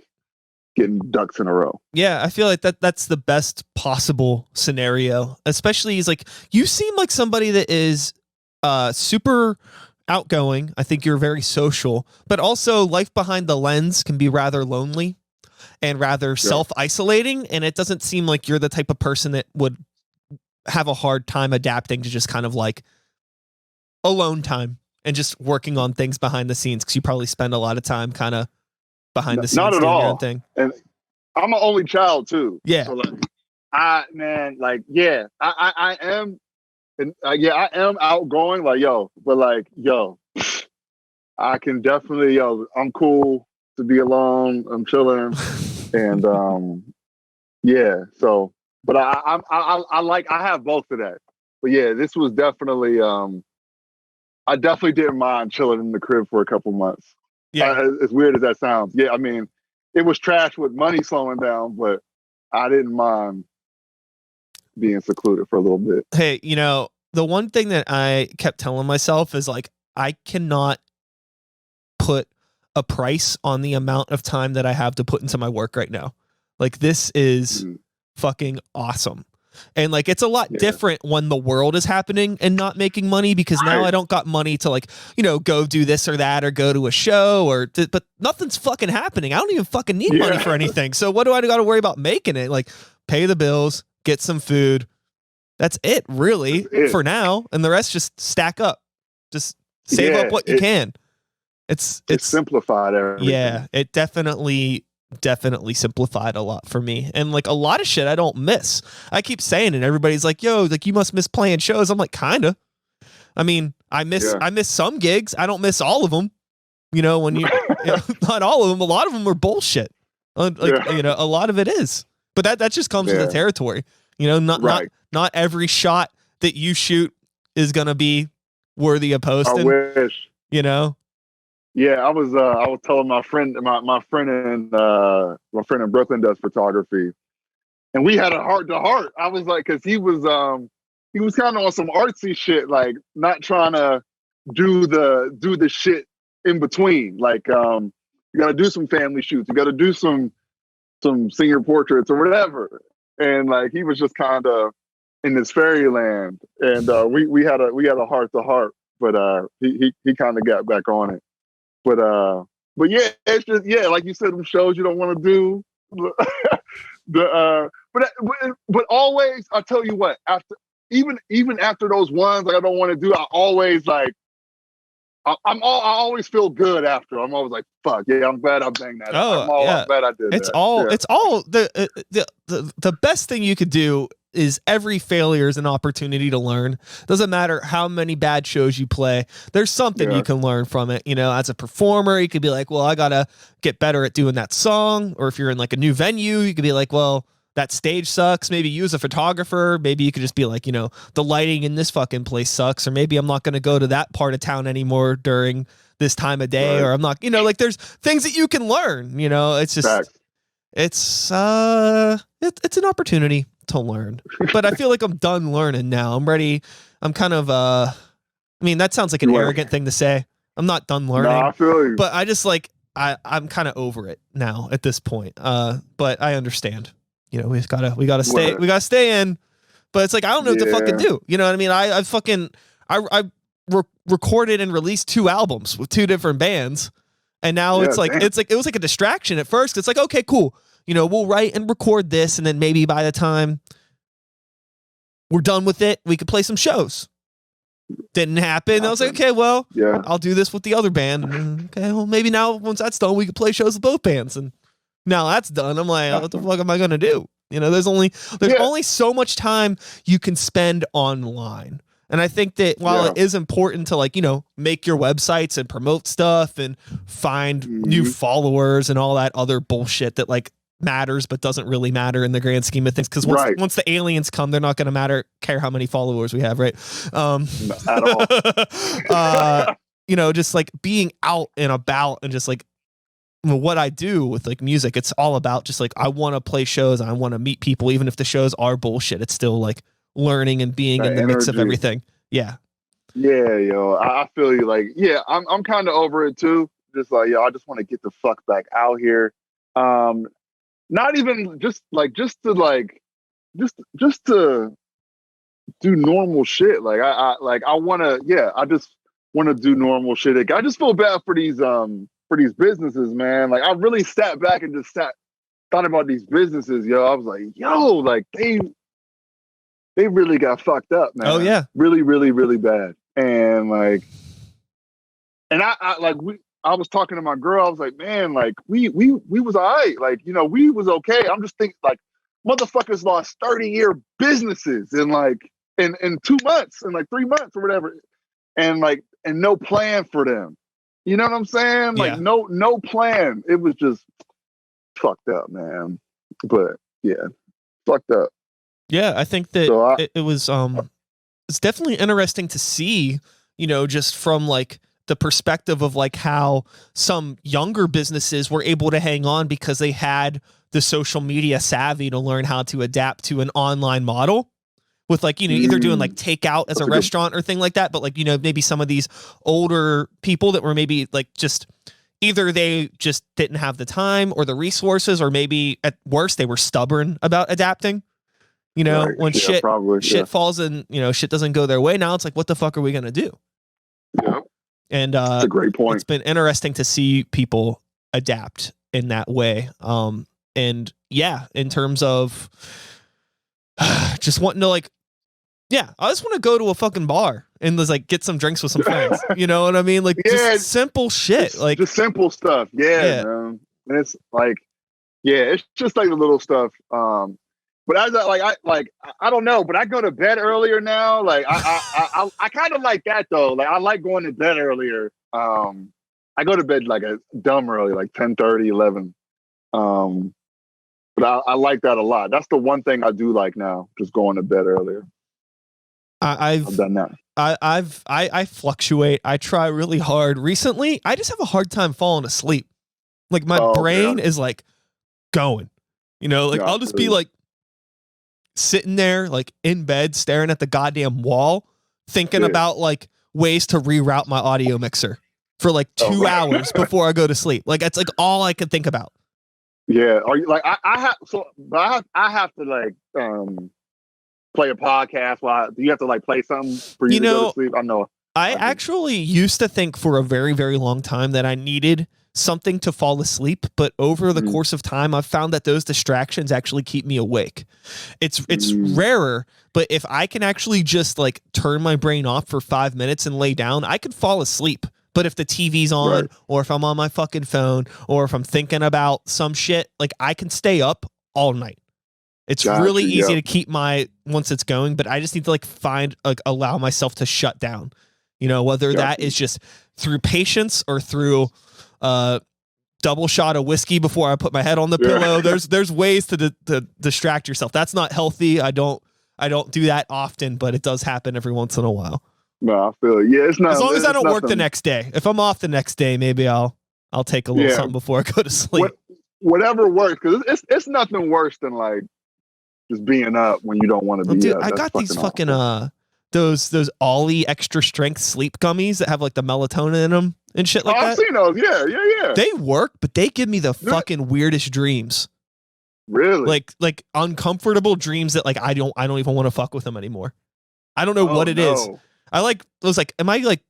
Speaker 2: getting ducks in a row.
Speaker 1: Yeah, I feel like that's the best possible scenario, especially is like, you seem like somebody that is super outgoing. I think you're very social, but also life behind the lens can be rather lonely and rather self-isolating. And it doesn't seem like you're the type of person that would have a hard time adapting to just kind of like alone time and just working on things behind the scenes, because you probably spend a lot of time kind of behind the scenes
Speaker 2: not at
Speaker 1: doing
Speaker 2: all.
Speaker 1: your own thing.
Speaker 2: And I'm an only child too.
Speaker 1: Yeah.
Speaker 2: So like, I am, and I am outgoing, like, yo, but like, yo, I can definitely, I'm cool to be alone. I'm chilling. And yeah, so, but I like, I have both of that. But yeah, this was definitely, I definitely didn't mind chilling in the crib for a couple months. Yeah. As weird as that sounds. Yeah, I mean, it was trash with money slowing down, but I didn't mind being secluded for a little bit.
Speaker 1: Hey, you know, the one thing that I kept telling myself is like, I cannot put a price on the amount of time that I have to put into my work right now. Like, this is fucking awesome. And like, it's a lot different when the world is happening and not making money, because now I don't got money to, like, you know, go do this or that or go to a show but nothing's fucking happening. I don't even fucking need money for anything. So what do I got to worry about making it? Like, pay the bills, get some food. That's it, really, for now. And the rest just stack up. Just save up what you can. It's
Speaker 2: simplified everything.
Speaker 1: Yeah, it definitely simplified a lot for me. And like, a lot of shit I don't miss. I keep saying it, everybody's like, yo, like, you must miss playing shows. I'm like, kinda. I mean, I miss some gigs. I don't miss all of them. You know, when you know, not all of them, a lot of them are bullshit. Like, you know, a lot of it is. But that just comes with the territory. You know, not every shot that you shoot is gonna be worthy of posting.
Speaker 2: I wish.
Speaker 1: You know?
Speaker 2: Yeah, I was telling my friend in Brooklyn does photography, and we had a heart to heart. I was like, because he was kind of on some artsy shit, like not trying to do the shit in between. Like, you got to do some family shoots, you got to do some senior portraits or whatever. And like, he was just kind of, in this fairyland, and we had a heart to heart, but he kind of got back on it. But yeah, it's just like you said, them shows you don't want to do. But always, I'll tell you what, after even after those ones like I don't want to do, I always like I always feel good after. I'm always like, fuck yeah, I'm glad I banged that. I'm glad I did
Speaker 1: it's
Speaker 2: that.
Speaker 1: It's all the best thing you could do is every failure is an opportunity to learn. Doesn't matter how many bad shows you play. There's something you can learn from it. You know, as a performer, you could be like, well, I got to get better at doing that song. Or if you're in like a new venue, you could be like, well, that stage sucks. Maybe use a photographer. Maybe you could just be like, you know, the lighting in this fucking place sucks. Or maybe I'm not going to go to that part of town anymore during this time of day. Or I'm not, you know, like there's things that you can learn, you know, it's just, it's an opportunity to learn, but I feel like I'm done learning now. I'm ready. I'm kind of, I mean, that sounds like an arrogant thing to say. I'm not done learning,
Speaker 2: I feel you.
Speaker 1: But I just like, I'm kind of over it now at this point. But I understand, you know, we gotta stay in, but it's like, I don't know what to fucking do. You know what I mean? I recorded and released 2 albums with 2 different bands. And now it was like a distraction at first. It's like, okay, cool. You know, we'll write and record this, and then maybe by the time we're done with it, we could play some shows. Didn't happen. I was like, okay, well, I'll do this with the other band. Okay, well, maybe now once that's done, we could play shows with both bands. And now that's done. I'm like, what the fuck am I gonna do? You know, there's only so much time you can spend online. And I think that while it is important to, like, you know, make your websites and promote stuff and find new followers and all that other bullshit that like matters but doesn't really matter in the grand scheme of things, because once the aliens come, they're not going to care how many followers we have, right?
Speaker 2: At all.
Speaker 1: You know, just like being out and about and just like what I do with like music, it's all about just like I want to play shows and I want to meet people, even if the shows are bullshit. It's still like learning and being in the mix of everything. Yeah,
Speaker 2: yo, I feel you. Like, I'm kind of over it too. Just like, yo, I just want to get the fuck back out here. Not even just to do normal shit. Like I want to, I just want to do normal shit. I just feel bad for these businesses, man. Like I really sat back and just thought about these businesses, yo. I was like, yo, like they really got fucked up, man.
Speaker 1: Oh yeah.
Speaker 2: Really, really, really bad. And like, and I was talking to my girl. I was like, man, like we was all right. Like, you know, we was okay. I'm just thinking like motherfuckers lost 30-year businesses in 2 months and like 3 months or whatever. And like, and no plan for them. You know what I'm saying? Like no plan. It was just fucked up, man. But yeah, fucked up.
Speaker 1: Yeah, I think that it was it's definitely interesting to see, you know, just from like the perspective of like how some younger businesses were able to hang on because they had the social media savvy to learn how to adapt to an online model with like, you know, either doing like takeout as a restaurant or thing like that. But like, you know, maybe some of these older people that were maybe like just either they just didn't have the time or the resources, or maybe at worst they were stubborn about adapting. You know, when shit falls and, you know, shit doesn't go their way. Now it's like, what the fuck are we going to do?
Speaker 2: Yeah.
Speaker 1: And
Speaker 2: that's a great point.
Speaker 1: It's been interesting to see people adapt in that way. And yeah, in terms of just wanting to like, I just want to go to a fucking bar and just like get some drinks with some friends. You know what I mean? Like just simple shit. Like
Speaker 2: just simple stuff. Yeah. Man. And it's like, it's just like the little stuff. But as I don't know, but I go to bed earlier now. Like I kind of like that though. Like I like going to bed earlier. I go to bed like a dumb early, like 10:30, 11. But I like that a lot. That's the one thing I do like now, just going to bed earlier. I've done that.
Speaker 1: I fluctuate. I try really hard. Recently, I just have a hard time falling asleep. Like my brain is like going. You know, like I'll just be like sitting there like in bed staring at the goddamn wall thinking about like ways to reroute my audio mixer for like 2 hours before I go to sleep. Like that's like all I could think about.
Speaker 2: Yeah. Are you like I have to like play a podcast? Do you have to like play something for you to go to sleep? I know.
Speaker 1: I actually used to think for a very, very long time that I needed something to fall asleep, but over the course of time, I've found that those distractions actually keep me awake. It's rarer, but if I can actually just like turn my brain off for 5 minutes and lay down, I could fall asleep. But if the TV's on, or if I'm on my fucking phone, or if I'm thinking about some shit, like I can stay up all night. It's really easy to keep once it's going, but I just need to like allow myself to shut down. You know, whether that is just through patience or through double shot of whiskey before I put my head on the pillow. There's ways to distract yourself. That's not healthy. I don't do that often, but it does happen every once in a while.
Speaker 2: No, I feel it. Yeah, it's not.
Speaker 1: As long as I don't work the next day. If I'm off the next day, maybe I'll take a little something before I go to sleep.
Speaker 2: Whatever works, because it's nothing worse than like just being up when you don't want to be up.
Speaker 1: I got these fucking those Ollie extra strength sleep gummies that have like the melatonin in them and shit like that.
Speaker 2: I've seen those. Yeah.
Speaker 1: They work, but they give me the fucking weirdest dreams.
Speaker 2: Really?
Speaker 1: Like uncomfortable dreams that like I don't even want to fuck with them anymore. I don't know what it is. I was like, am I like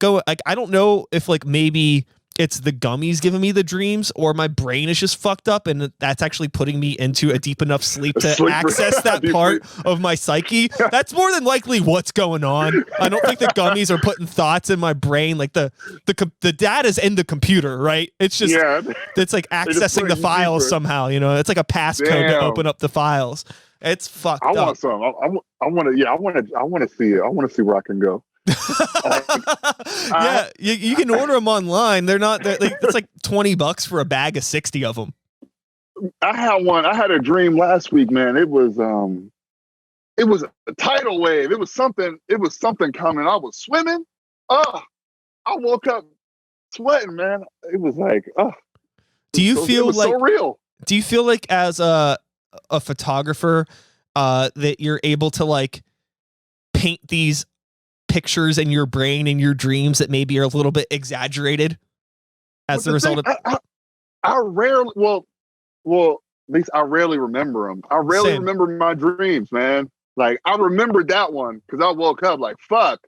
Speaker 1: I don't know if like maybe it's the gummies giving me the dreams or my brain is just fucked up and that's actually putting me into a deep enough sleep to access that part of my psyche. That's more than likely what's going on. I don't think the gummies are putting thoughts in my brain. Like the data's in the computer, right? It's just, it's like accessing the files somehow, you know, it's like a passcode to open up the files. It's fucked up.
Speaker 2: I want some. I want to see it. I want to see where I can go.
Speaker 1: You can order them online. It's like $20 for a bag of 60 of them.
Speaker 2: I had a dream last week, man. It was a tidal wave. It was something coming. I was swimming. I woke up sweating, man. It was like,
Speaker 1: do you feel like
Speaker 2: so real?
Speaker 1: Do you feel like as a photographer that you're able to like paint these pictures in your brain and your dreams that maybe are a little bit exaggerated as a result of
Speaker 2: I rarely at least I rarely remember them. I rarely remember my dreams, man. Like I remembered that one because I woke up like fuck,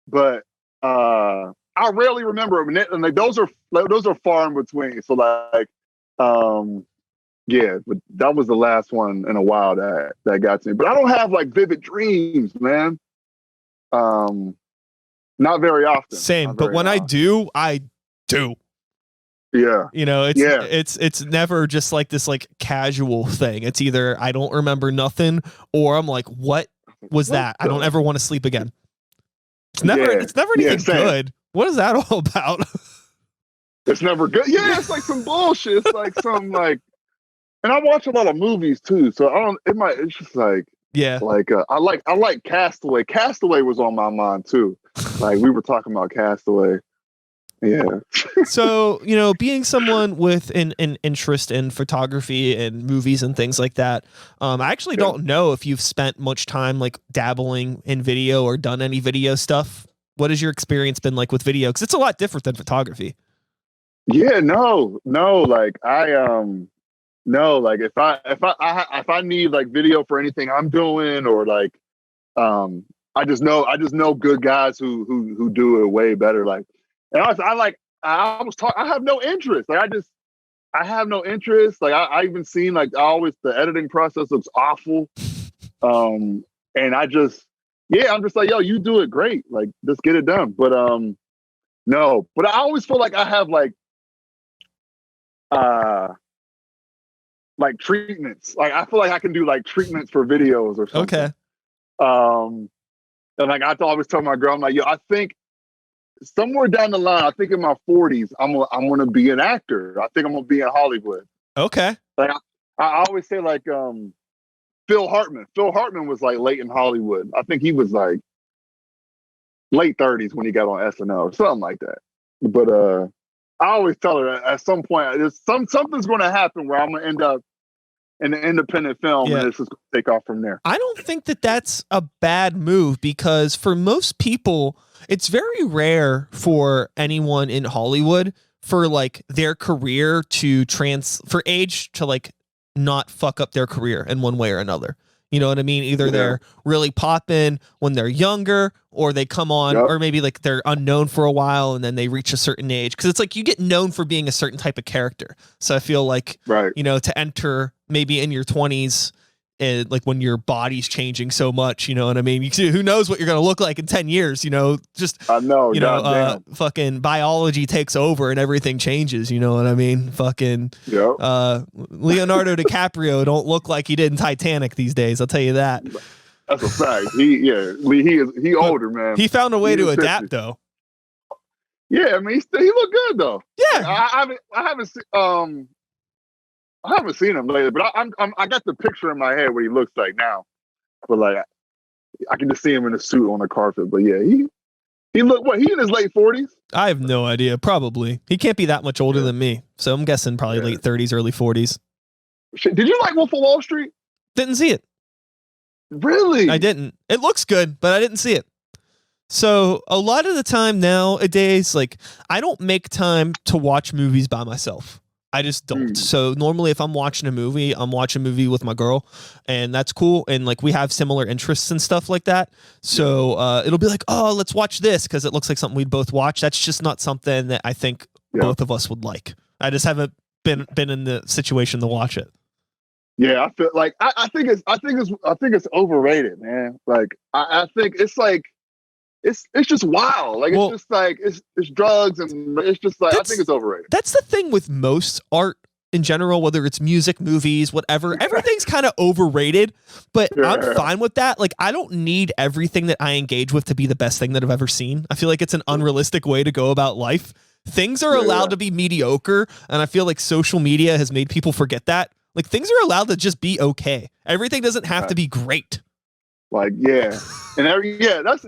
Speaker 2: but I rarely remember them, and like those are far in between. So like yeah, but that was the last one in a while that got to me. But I don't have like vivid dreams, man. Not very often.
Speaker 1: Same, but when often. I do.
Speaker 2: Yeah.
Speaker 1: You know, it's never just like this like casual thing. It's either I don't remember nothing or I'm like, what was that? I don't ever want to sleep again. It's never anything good. What is that all about?
Speaker 2: It's never good. Yeah, it's like some bullshit. It's like some like, and I watch a lot of movies too, so it's just like, I like Castaway. Castaway was on my mind too. Like we were talking about Castaway. Yeah.
Speaker 1: So, you know, being someone with an interest in photography and movies and things like that, I actually don't know if you've spent much time like dabbling in video or done any video stuff. What has your experience been like with video? Because it's a lot different than photography.
Speaker 2: Yeah, no, like like if I need like video for anything I'm doing or like I just know good guys who do it way better. Like, and I have no interest. Like I have no interest. Like I even seen like the editing process looks awful. And I'm just like, yo, you do it great. Like just get it done. But no, but I always feel like I have like treatments. Like I feel like I can do like treatments for videos or something.
Speaker 1: Okay.
Speaker 2: And like I always tell my girl, I'm like, yo, I think somewhere down the line, I think in my 40s, I'm gonna be an actor. I think I'm gonna be in Hollywood.
Speaker 1: Okay.
Speaker 2: Like I always say like Phil Hartman. Phil Hartman was like late in Hollywood. I think he was like late 30s when he got on SNL or something like that. But I always tell her at some point something's gonna happen where I'm gonna end up in an independent film and it's just gonna take off from there.
Speaker 1: I don't think that that's a bad move because for most people, it's very rare for anyone in Hollywood for like their career for age to like not fuck up their career in one way or another. You know what I mean? Either
Speaker 2: Yeah.
Speaker 1: they're really popping when they're younger, or they come on,
Speaker 2: Yep.
Speaker 1: or maybe like they're unknown for a while and then they reach a certain age. Cause it's like you get known for being a certain type of character. So I feel like,
Speaker 2: Right.
Speaker 1: you know, to enter maybe in your 20s, like when your body's changing so much, you know what I mean? Who knows what you're going to look like in 10 years, you know, just,
Speaker 2: I know,
Speaker 1: you know,
Speaker 2: goddamn.
Speaker 1: fucking biology takes over and everything changes. You know what I mean? Fucking,
Speaker 2: Yep.
Speaker 1: Leonardo DiCaprio don't look like he did in Titanic these days. I'll tell you that.
Speaker 2: That's a fact. He older, man.
Speaker 1: He found a way to
Speaker 2: 50.
Speaker 1: adapt though.
Speaker 2: Yeah, I mean, he looked good though.
Speaker 1: Yeah.
Speaker 2: Like, I haven't seen him lately, but I got the picture in my head what he looks like now. But like, I can just see him in a suit on the carpet. But yeah, he looked, what, he in his late 40s?
Speaker 1: I have no idea. Probably. He can't be that much older than me. So I'm guessing probably late 30s, early 40s.
Speaker 2: Shit, did you like Wolf of Wall Street?
Speaker 1: Didn't see it.
Speaker 2: Really?
Speaker 1: I didn't. It looks good, but I didn't see it. So a lot of the time nowadays, like, I don't make time to watch movies by myself. I just don't. So normally if I'm watching a movie, I'm watching a movie with my girl, and that's cool. And like we have similar interests and stuff like that. So it'll be like, oh, let's watch this because it looks like something we'd both watch. That's just not something that I think both of us would like. I just haven't been in the situation to watch it.
Speaker 2: Yeah, I feel like I think it's overrated, man. Like I think it's like it's just wild. Like it's just like it's drugs and it's just like I think it's overrated.
Speaker 1: That's the thing with most art in general, whether it's music, movies, whatever. Everything's kind of overrated, but I'm fine with that. Like I don't need everything that I engage with to be the best thing that I've ever seen. I feel like it's an unrealistic way to go about life. Things are allowed to be mediocre, and I feel like social media has made people forget that. Like things are allowed to just be okay. Everything doesn't have to be great.
Speaker 2: Like and that's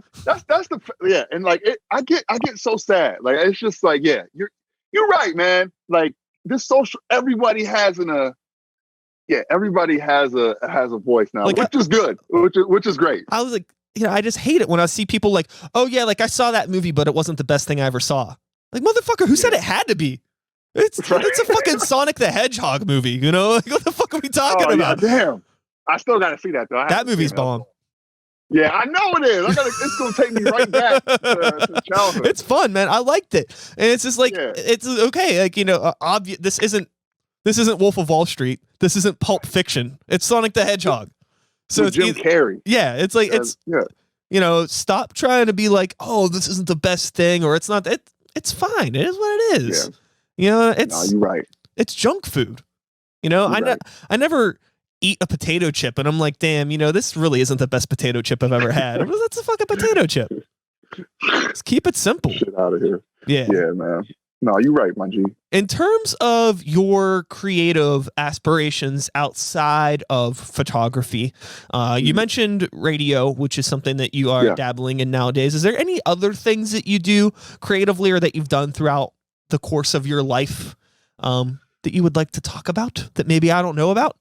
Speaker 2: the and like I get so sad. Like it's just like you're right, man. Like this social, everybody has a voice now, like, which is good, which is great.
Speaker 1: I was like, I just hate it when I see people like, oh yeah, like I saw that movie, but it wasn't the best thing I ever saw. Like motherfucker, who said it had to be? It's a fucking Sonic the Hedgehog movie, you know? Like, what the fuck are we talking about?
Speaker 2: Yeah, damn. I still gotta see that though.
Speaker 1: That movie's bomb.
Speaker 2: Yeah, I know it is. It's gonna take me right back to childhood.
Speaker 1: It's fun, man. I liked it, and it's just like it's okay. Like obvious. This isn't Wolf of Wall Street. This isn't Pulp Fiction. It's Sonic the Hedgehog. So it's
Speaker 2: Jim Carrey.
Speaker 1: Yeah, it's like stop trying to be like, oh, this isn't the best thing, or it's not. It's fine. It is what it is.
Speaker 2: Yeah.
Speaker 1: It's.
Speaker 2: No, you're right.
Speaker 1: It's junk food. I never eat a potato chip and I'm like, damn, this really isn't the best potato chip I've ever had. That's a fucking potato chip. Just keep it simple.
Speaker 2: Shit out of here.
Speaker 1: Yeah.
Speaker 2: Yeah, man. No, you're right, my G.
Speaker 1: In terms of your creative aspirations outside of photography, you mentioned radio, which is something that you are dabbling in nowadays. Is there any other things that you do creatively or that you've done throughout the course of your life that you would like to talk about that maybe I don't know about?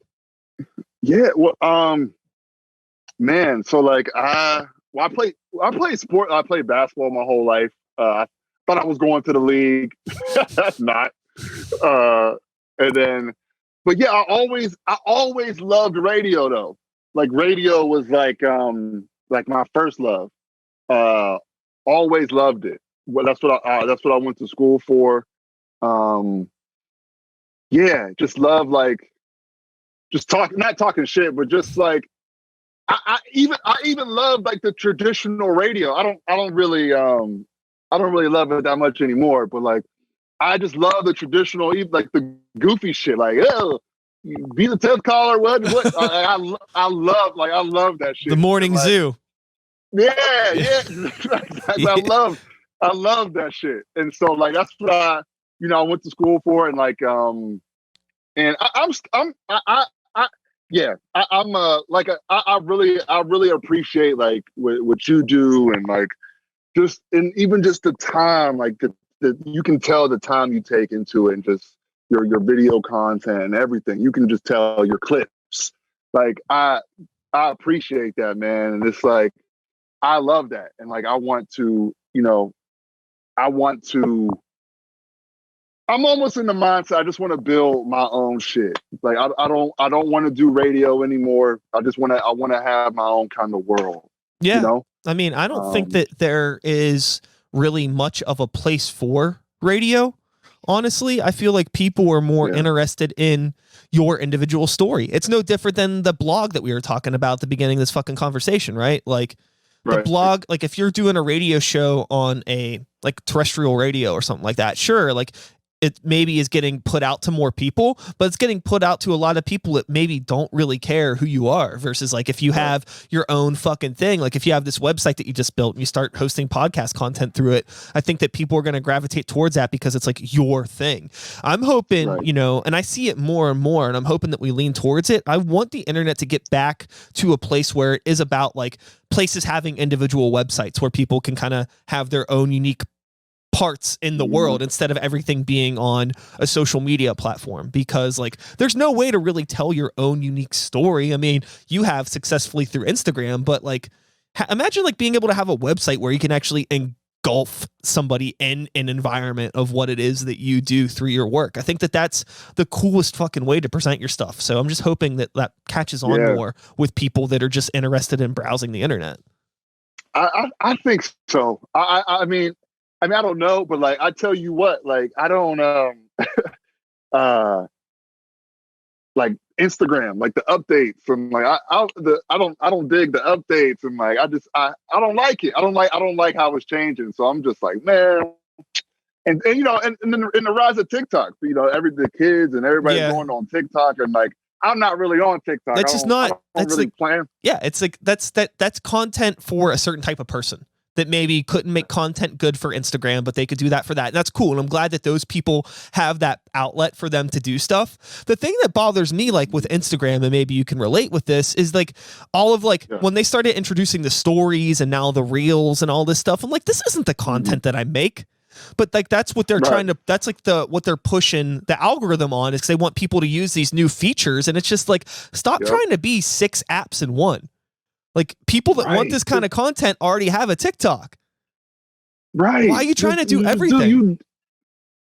Speaker 2: Yeah, well, man, so like I played sport. I played basketball my whole life. I thought I was going to the league. That's not. And then, but yeah, I always loved radio though. Like radio was like my first love. Always loved it. Well, that's what I went to school for. Just love like. Just not talking shit, but just like I even love like the traditional radio. I don't really love it that much anymore. But like I just love the traditional, even like the goofy shit. Like be the 10th caller. What? I love that shit.
Speaker 1: The morning zoo.
Speaker 2: Yeah. I love that shit. And so like that's what I went to school for, and like and I really appreciate like what you do, and like even just the time, like the you can tell the time you take into it, and just your video content and everything. You can just tell your clips. Like I appreciate that, man. And it's like I love that, and like I want to I'm almost in the mindset. I just want to build my own shit. Like I don't want to do radio anymore. I want to have my own kind of world.
Speaker 1: Yeah.
Speaker 2: You know?
Speaker 1: I mean, I don't think that there is really much of a place for radio. Honestly, I feel like people are more interested in your individual story. It's no different than the blog that we were talking about at the beginning of this fucking conversation, right? Like the blog, like if you're doing a radio show on a like terrestrial radio or something like that, sure, like it maybe is getting put out to more people, but it's getting put out to a lot of people that maybe don't really care who you are versus like if you have your own fucking thing, like if you have this website that you just built and you start hosting podcast content through it, I think that people are going to gravitate towards that because it's like your thing. I'm hoping, you know, and I see it more and more, and I'm hoping that we lean towards it. I want the internet to get back to a place where it is about like places having individual websites where people can kind of have their own unique parts in the world instead of everything being on a social media platform, because like there's no way to really tell your own unique story. I mean, you have successfully through Instagram, but like imagine like being able to have a website where you can actually engulf somebody in an environment of what it is that you do through your work. I think that that's the coolest fucking way to present your stuff. So I'm just hoping that that catches on more with people that are just interested in browsing the internet.
Speaker 2: I think so. I mean, I don't know, but like, I tell you what, like, I don't, like Instagram, like the updates from like, I don't dig the updates, and like, I don't like it. I don't like how it's changing. So I'm just like, man, and you know, and then in the rise of TikTok, you know, the kids and everybody going on TikTok, and like, I'm not really on TikTok.
Speaker 1: That's just not, that's
Speaker 2: really
Speaker 1: like,
Speaker 2: plan.
Speaker 1: Yeah. It's like, that's content for a certain type of person that maybe couldn't make content good for Instagram, but they could do that for that. And that's cool. And I'm glad that those people have that outlet for them to do stuff. The thing that bothers me, like with Instagram, and maybe you can relate with this, is like all of like when they started introducing the stories and now the reels and all this stuff, I'm like, this isn't the content that I make. But like, that's what they're trying to, that's like what they're pushing the algorithm on, is they want people to use these new features. And it's just like, stop trying to be 6 apps in one. Like people that want this kind of content already have a TikTok. Right. Why are you trying to do everything?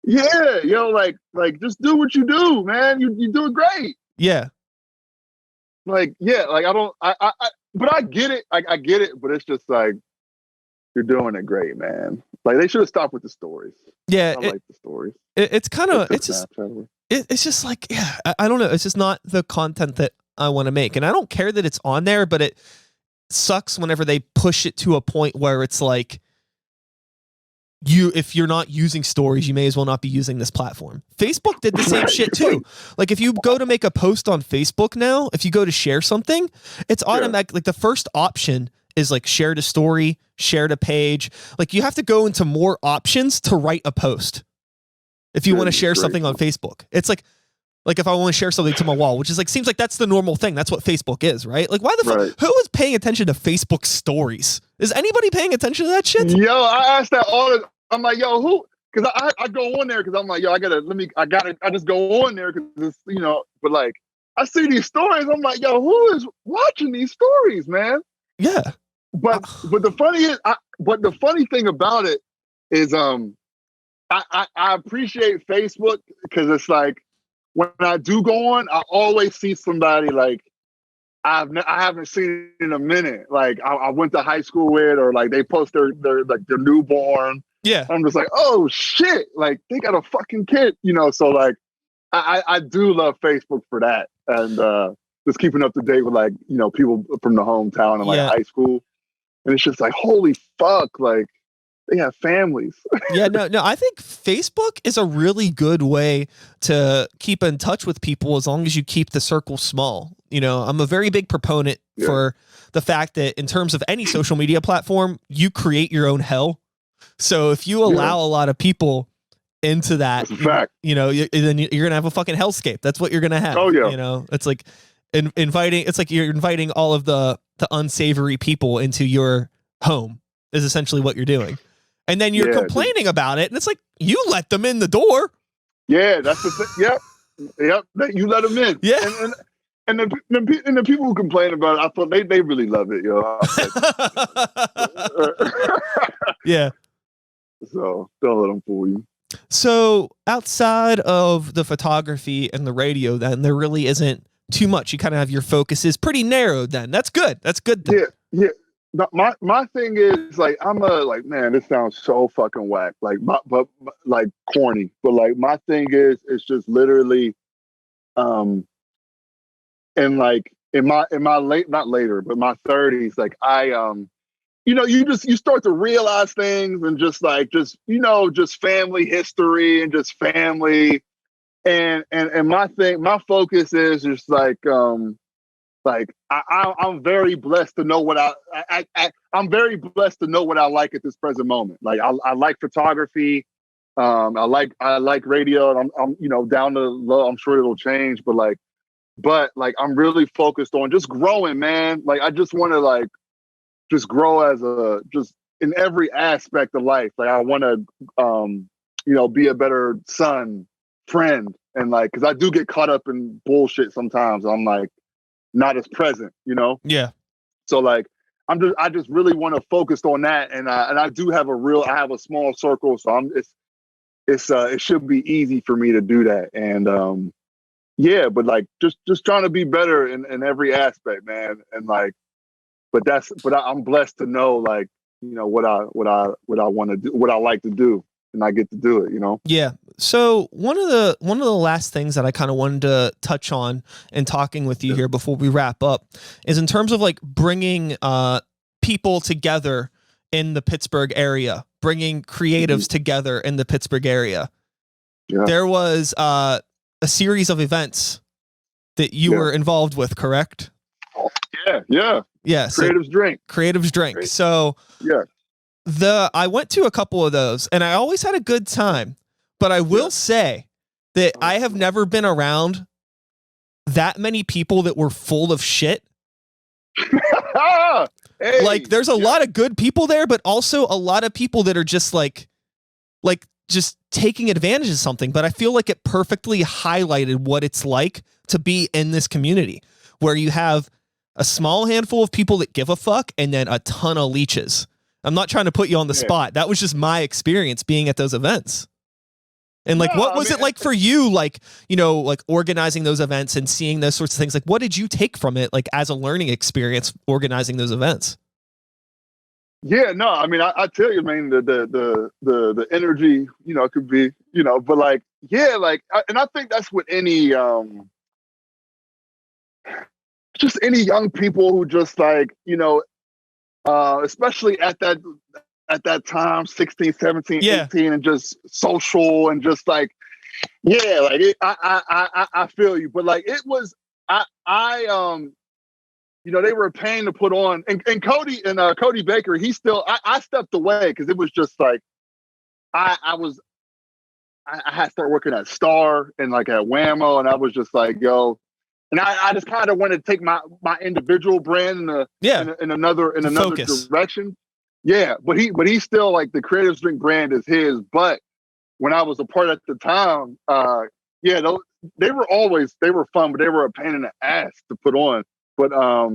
Speaker 2: Like just do what you do, man. You do it great.
Speaker 1: Yeah.
Speaker 2: Like, but I get it. I get it, but it's just like, you're doing it great, man. Like they should have stopped with the stories.
Speaker 1: Yeah.
Speaker 2: I like the stories.
Speaker 1: It's kind of, it's just like, I don't know. It's just not the content that I want to make. And I don't care that it's on there, but it sucks whenever they push it to a point where it's like, if you're not using stories, you may as well not be using this platform. Facebook did the same shit too. Like if you go to make a post on Facebook now, if you go to share something, it's automatic. Like the first option is like share to story, share to page. Like you have to go into more options to write a post if you want to share something on Facebook. It's like if I want to share something to my wall, which is like, seems like that's the normal thing. That's what Facebook is, right? Like why the fuck, who is paying attention to Facebook stories? Is anybody paying attention to that shit?
Speaker 2: Yo, I asked that all the, I'm like, yo, who? Cause I go on there cause I'm like, yo, I just go on there cause it's, you know, but like I see these stories. I'm like, yo, who is watching these stories, man?
Speaker 1: Yeah.
Speaker 2: But the funny thing about it is, I appreciate Facebook because it's like, when I do go on, I always see somebody like I haven't seen in a minute. Like I went to high school with, or like they post their newborn.
Speaker 1: Yeah.
Speaker 2: I'm just like, oh shit, like they got a fucking kid, you know. So like I do love Facebook for that, and just keeping up to date with like, you know, people from the hometown and like high school. And it's just like, holy fuck, like they have families.
Speaker 1: No, I think Facebook is a really good way to keep in touch with people as long as you keep the circle small. You know, I'm a very big proponent for the fact that in terms of any social media platform, you create your own hell. So if you allow a lot of people into that, you know, then you're going to have a fucking hellscape. That's what you're going to have.
Speaker 2: Oh, yeah.
Speaker 1: You know, it's like it's like you're inviting all of the unsavory people into your home is essentially what you're doing. And then you're complaining about it, and it's like, you let them in the door. Yeah,
Speaker 2: that's the thing. Yep. You let them in.
Speaker 1: Yeah.
Speaker 2: And the people who complain about it, I thought they really love it, yo.
Speaker 1: Yeah.
Speaker 2: So don't let them fool you.
Speaker 1: So outside of the photography and the radio, then there really isn't too much. You kind of have your focus is pretty narrowed. Then that's good. That's good.
Speaker 2: Yeah, yeah. My thing is like I'm a like man. This sounds so fucking whack. Like but like corny. But like my thing is it's just literally, and like in my late not later but my 30s like I you start to realize things and just just family history and just family and my focus is just I'm very blessed to know what I'm very blessed to know what I like at this present moment. Like I like photography, I like radio, and I'm down to low. I'm sure it'll change, but I'm really focused on just growing, man. Like I just want to just grow as just in every aspect of life. Like I want to be a better son, friend, and because I do get caught up in bullshit sometimes. I'm like not as present,
Speaker 1: Yeah.
Speaker 2: So I just really want to focus on that, and I do have I have a small circle, so it should be easy for me to do that, and yeah, but just trying to be better in every aspect, man, and I'm blessed to know what I want to do, what I like to do, and I get to do it.
Speaker 1: Yeah. So one of the last things that I kind of wanted to touch on in talking with you here before we wrap up is in terms of bringing people together in the Pittsburgh area, bringing creatives together in the Pittsburgh area.
Speaker 2: Yeah.
Speaker 1: There was a series of events that you were involved with, correct?
Speaker 2: Yeah. Creatives Drink.
Speaker 1: Great. So I went to a couple of those and I always had a good time, but I will say that I have never been around that many people that were full of shit.
Speaker 2: Hey,
Speaker 1: there's a lot of good people there, but also a lot of people that are just just taking advantage of something. But I feel like it perfectly highlighted what it's like to be in this community where you have a small handful of people that give a fuck and then a ton of leeches. I'm not trying to put you on the spot. That was just my experience being at those events. And what was it like for you? Organizing those events and seeing those sorts of things. What did you take from it? As a learning experience, organizing those events?
Speaker 2: Yeah, no, I mean, I tell you, man, the energy, could be, but and I think that's what any, just any young people who just especially at that time, 16, 17, 18, and just social and just I feel you, but it was, they were a pain to put on, and Cody Baker, he still, I stepped away because it was just I had to start working at Star and at Whammo, and I was just yo, and I just kind of wanted to take my individual brand in another
Speaker 1: focus.
Speaker 2: direction. Yeah, but he still the Creatives Drink brand is his. But when I was a part at the time, they were fun, but they were a pain in the ass to put on. But I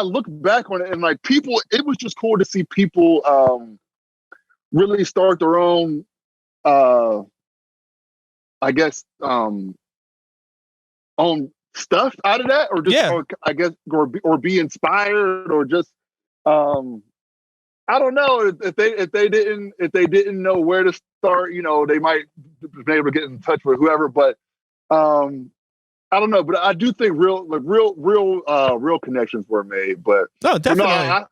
Speaker 2: look back on it and people, it was just cool to see people really start their own I guess own stuff out of that, or just or, I guess or be inspired, or just I don't know, if they didn't know where to start, they might be able to get in touch with whoever, but I don't know, but I do think real connections were made. But
Speaker 1: no, definitely,
Speaker 2: I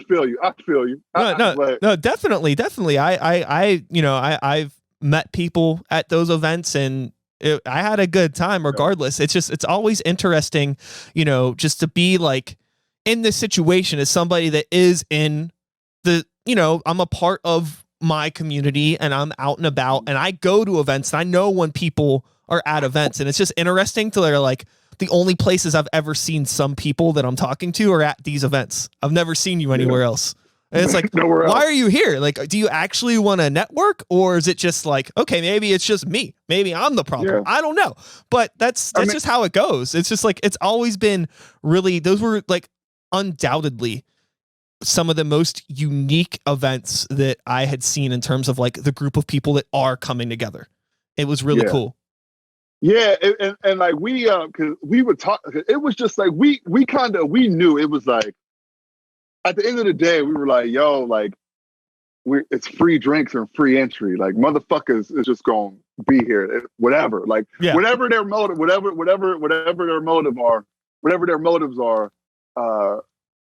Speaker 2: feel you. I feel you.
Speaker 1: No, definitely. I've met people at those events, and I had a good time regardless. It's always interesting, just to be in this situation as somebody that is in the, I'm a part of my community and I'm out and about and I go to events and I know when people are at events, and it's just interesting to the only places I've ever seen some people that I'm talking to are at these events. I've never seen you anywhere else. And it's why are you here? Do you actually want to network, or is it just okay, maybe it's just me. Maybe I'm the problem. Yeah. I don't know. But that's just how it goes. It's just it's always been really, those were undoubtedly some of the most unique events that I had seen in terms of like the group of people that are coming together. It was really cool.
Speaker 2: Yeah, and like cause we would talk. It was just like we knew it was like at the end of the day we were like, yo, like it's free drinks and free entry. Like motherfuckers is just gonna be here, whatever. Like whatever their motive, whatever their motives are,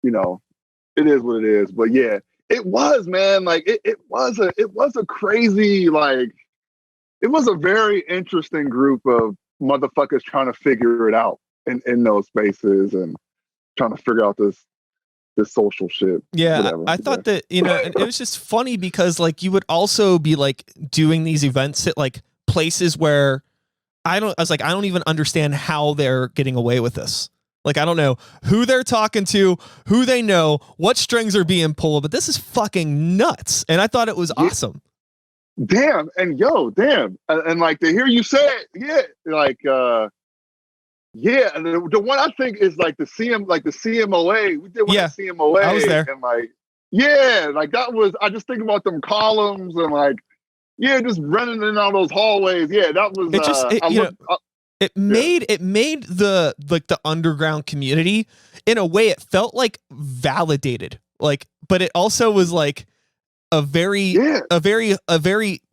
Speaker 2: you know, it is what it is. But yeah, it was, man. Like it was a crazy, like it was a very interesting group of motherfuckers trying to figure it out in those spaces and trying to figure out this social shit.
Speaker 1: Yeah,
Speaker 2: whatever.
Speaker 1: I thought that, you know, it was just funny because like you would also be like doing these events at like places where I don't even understand how they're getting away with this. Like, I don't know who they're talking to, who they know, what strings are being pulled, but this is fucking nuts. And I thought it was awesome.
Speaker 2: Damn. And and like to hear you say it, like, and the one I think is like the CMOA. We did one at CMOA.
Speaker 1: I was there.
Speaker 2: And like, like that was, I just think about them columns and like, just running in all those hallways. Yeah, that was,
Speaker 1: it made the like the underground community in a way it felt like validated, like, but it also was like a very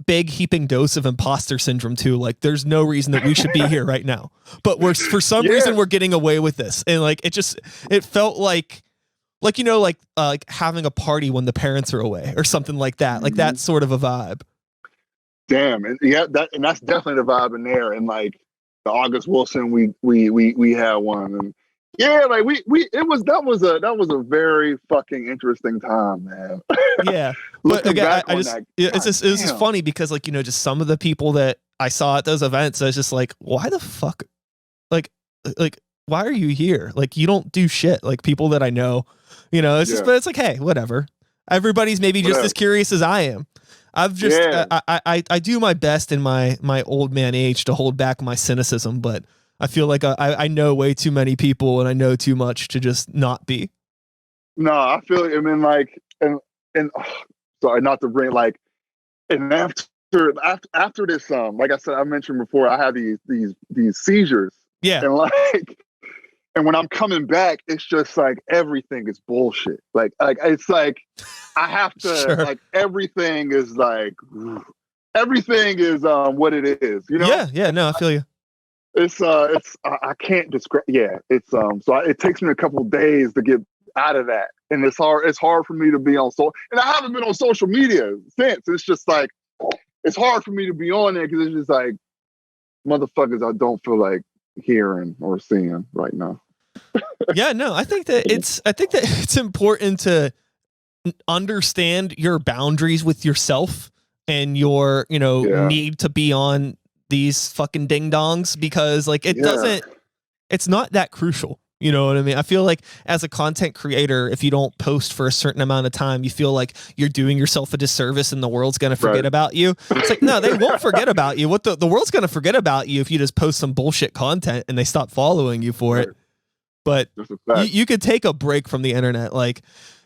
Speaker 1: big heaping dose of imposter syndrome too. Like there's no reason that we should be here right now, but for some reason we're getting away with this. And like, it felt like you know, like having a party when the parents are away or something like that, like that sort of a vibe.
Speaker 2: Damn. And that's definitely the vibe in there. And like the August Wilson, we had one, and like that was a very fucking interesting time, man.
Speaker 1: Yeah. But again, it was just funny because like, you know, just some of the people that I saw at those events, I was just like, why the fuck? Like, why are you here? Like, you don't do shit. Like people that I know, you know, it's just, but it's like, hey, whatever. Everybody's maybe just as curious as I am. I've just, I do my best in my old man age to hold back my cynicism, but I feel like I know way too many people and I know too much to just not be.
Speaker 2: No, I feel, I mean, like, and sorry, not to bring like, and after this, like I said, I mentioned before, I had these seizures. Yeah. And like, and when I'm coming back, it's just like everything is bullshit. Like it's like I have to like everything is what it is. You know?
Speaker 1: Yeah. No, I feel you.
Speaker 2: It's I can't describe. Yeah, it's so it takes me a couple of days to get out of that, and it's hard. It's hard for me to be on and I haven't been on social media since. It's just like it's hard for me to be on there because it's just like motherfuckers I don't feel like hearing or seeing right now.
Speaker 1: Yeah, no, I think that it's important to understand your boundaries with yourself and your, you know, need to be on these fucking ding dongs because like it's not that crucial. You know what I mean? I feel like as a content creator, if you don't post for a certain amount of time, you feel like you're doing yourself a disservice and the world's going to forget about you. It's like, no, they won't forget about you. What the world's going to forget about you if you just post some bullshit content and they stop following you for it. But you could take a break from the internet. Like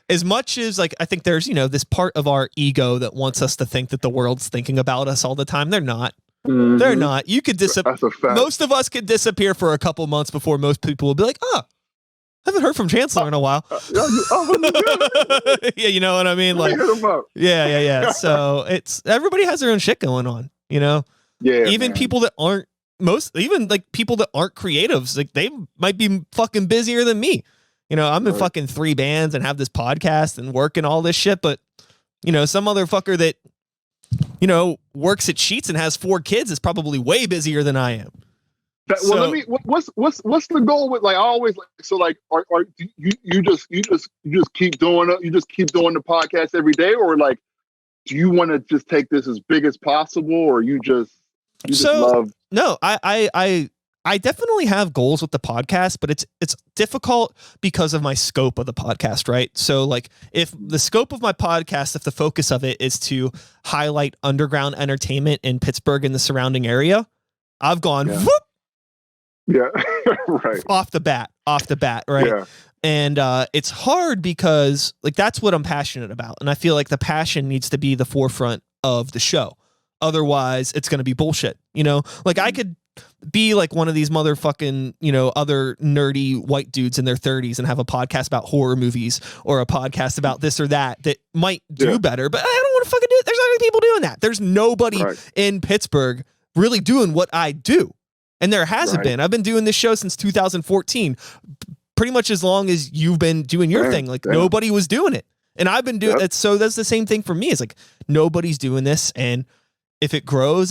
Speaker 1: as much as like, I think there's, you know, this part of our ego that wants us to think that the world's thinking about us all the time. They're not. Mm-hmm. They're not. You could disappear. Most of us could disappear for a couple months before most people will be like, oh, I haven't heard from Chancelor in a while. Yeah, you know what I mean? Like, yeah. So it's everybody has their own shit going on, you know? Yeah. Even people that aren't people that aren't creatives, like they might be fucking busier than me. You know, I'm in fucking 3 bands and have this podcast and working all this shit, but you know, some motherfucker that, you know, works at Sheetz and has 4 kids is probably way busier than I am.
Speaker 2: Let me. What's the goal with like? I always like so like. Are you just keep doing it? You just keep doing the podcast every day, or like, do you want to just take this as big as possible, or you just love?
Speaker 1: No, I definitely have goals with the podcast, but it's difficult because of my scope of the podcast, right? So like if the scope of my podcast, if the focus of it is to highlight underground entertainment in Pittsburgh and the surrounding area, I've gone whoop.
Speaker 2: Yeah. Right.
Speaker 1: Off the bat, right? Yeah. And it's hard because like that's what I'm passionate about. And I feel like the passion needs to be the forefront of the show. Otherwise, it's going to be bullshit. You know, like I could be like one of these motherfucking, you know, other nerdy white dudes in their 30s and have a podcast about horror movies or a podcast about this or that might do better, but I don't want to fucking do it. There's not many people doing that. There's nobody in Pittsburgh really doing what I do. And there hasn't been. I've been doing this show since 2014, pretty much as long as you've been doing your thing. Like nobody was doing it. And I've been doing it. So that's the same thing for me. It's like nobody's doing this. And if it grows,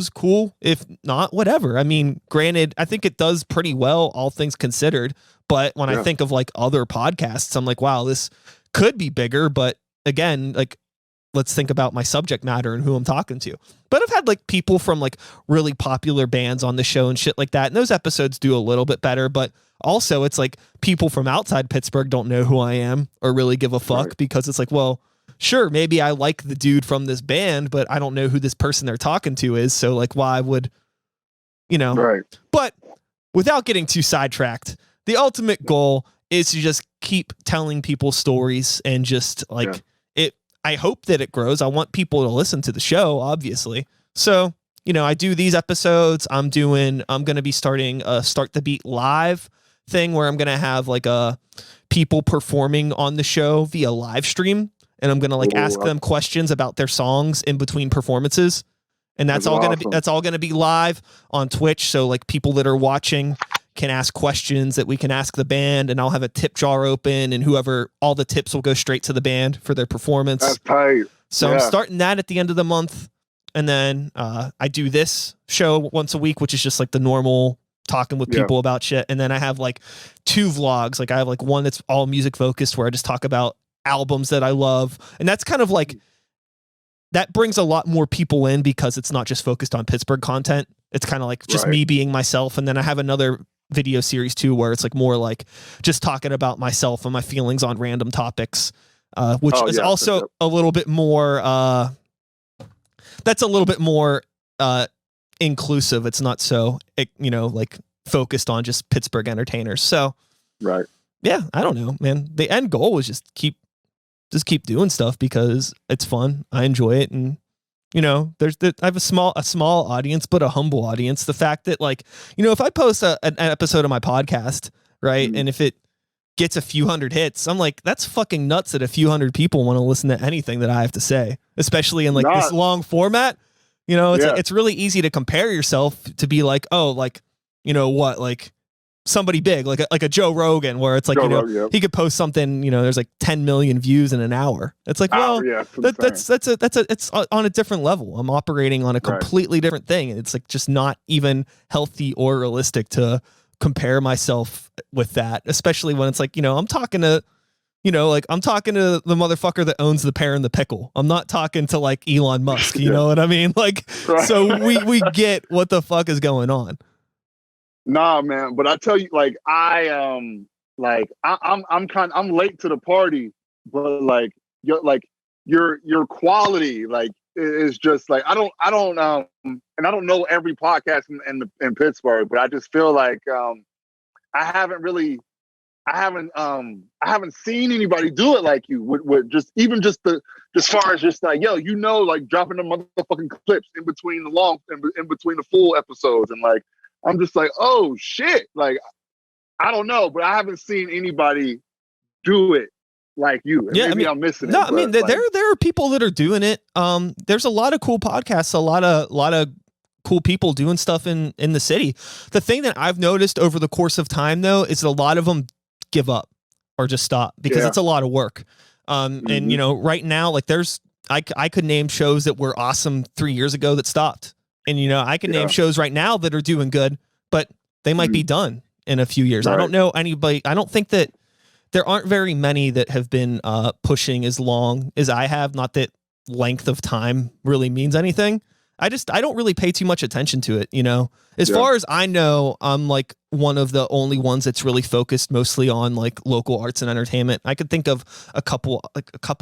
Speaker 1: cool. If not, whatever. I mean, granted, I think it does pretty well, all things considered. But when I think of like other podcasts, I'm like, wow, this could be bigger. But again, like, let's think about my subject matter and who I'm talking to. But I've had like people from like really popular bands on the show and shit like that. And those episodes do a little bit better. But also it's like people from outside Pittsburgh don't know who I am or really give a fuck because it's like, well, sure, maybe I like the dude from this band, but I don't know who this person they're talking to is. So like, why would, you know, but without getting too sidetracked, the ultimate goal is to just keep telling people stories and just like I hope that it grows. I want people to listen to the show, obviously. So, you know, I do these episodes. I'm going to be starting a Start the Beat live thing where I'm going to have like people performing on the show via live stream. And I'm going to like ask them questions about their songs in between performances. And that's all going to be live on Twitch. So like people that are watching can ask questions that we can ask the band, and I'll have a tip jar open, and all the tips will go straight to the band for their performance.
Speaker 2: That's tight.
Speaker 1: So I'm starting that at the end of the month. And then I do this show once a week, which is just like the normal talking with people about shit. And then I have like 2 vlogs. Like I have like one that's all music focused where I just talk about albums that I love. And that's kind of like, that brings a lot more people in because it's not just focused on Pittsburgh content. It's kind of like just me being myself. And then I have another video series too, where it's like more like just talking about myself and my feelings on random topics, which is also a little bit more, that's a little bit more inclusive. It's not so, you know, like focused on just Pittsburgh entertainers. So, yeah, I don't know, man. The end goal was just keep doing stuff because it's fun. I enjoy it. And, you know, I have a small audience, but a humble audience. The fact that like, you know, if I post an episode of my podcast, right. And if it gets a few hundred hits, I'm like, that's fucking nuts that a few hundred people want to listen to anything that I have to say, especially in like this long format. You know, it's like, it's really easy to compare yourself to be like, oh, like, you know what, like somebody big, like a Joe Rogan, where it's like, he could post something, you know, there's like 10 million views in an hour. It's like, well, it's on a different level. I'm operating on a completely different thing. And it's like just not even healthy or realistic to compare myself with that, especially when it's like, you know, I'm talking to the motherfucker that owns the Pear and the Pickle. I'm not talking to like Elon Musk, you know what I mean? Like, so we get what the fuck is going on.
Speaker 2: Nah, man. But I tell you, like, I'm late to the party, but like your quality, like, is just like, I don't and I don't know every podcast in Pittsburgh, but I just feel like, I haven't seen anybody do it like you with just as far as just like, yo, you know, like dropping the motherfucking clips in between the full episodes. And like, I'm just like, oh shit. Like, I don't know, but I haven't seen anybody do it like you. And maybe I'm missing it.
Speaker 1: No, I mean, there are people that are doing it. There's a lot of cool podcasts, a lot of cool people doing stuff in the city. The thing that I've noticed over the course of time though, is a lot of them give up or just stop because it's a lot of work. And you know, right now, like I could name shows that were awesome 3 years ago that stopped. And, you know, I can name shows right now that are doing good, but they might be done in a few years. I don't know anybody. I don't think that there aren't very many that have been pushing as long as I have. Not that length of time really means anything. I don't really pay too much attention to it. You know, as far as I know, I'm like one of the only ones that's really focused mostly on like local arts and entertainment. I could think of a couple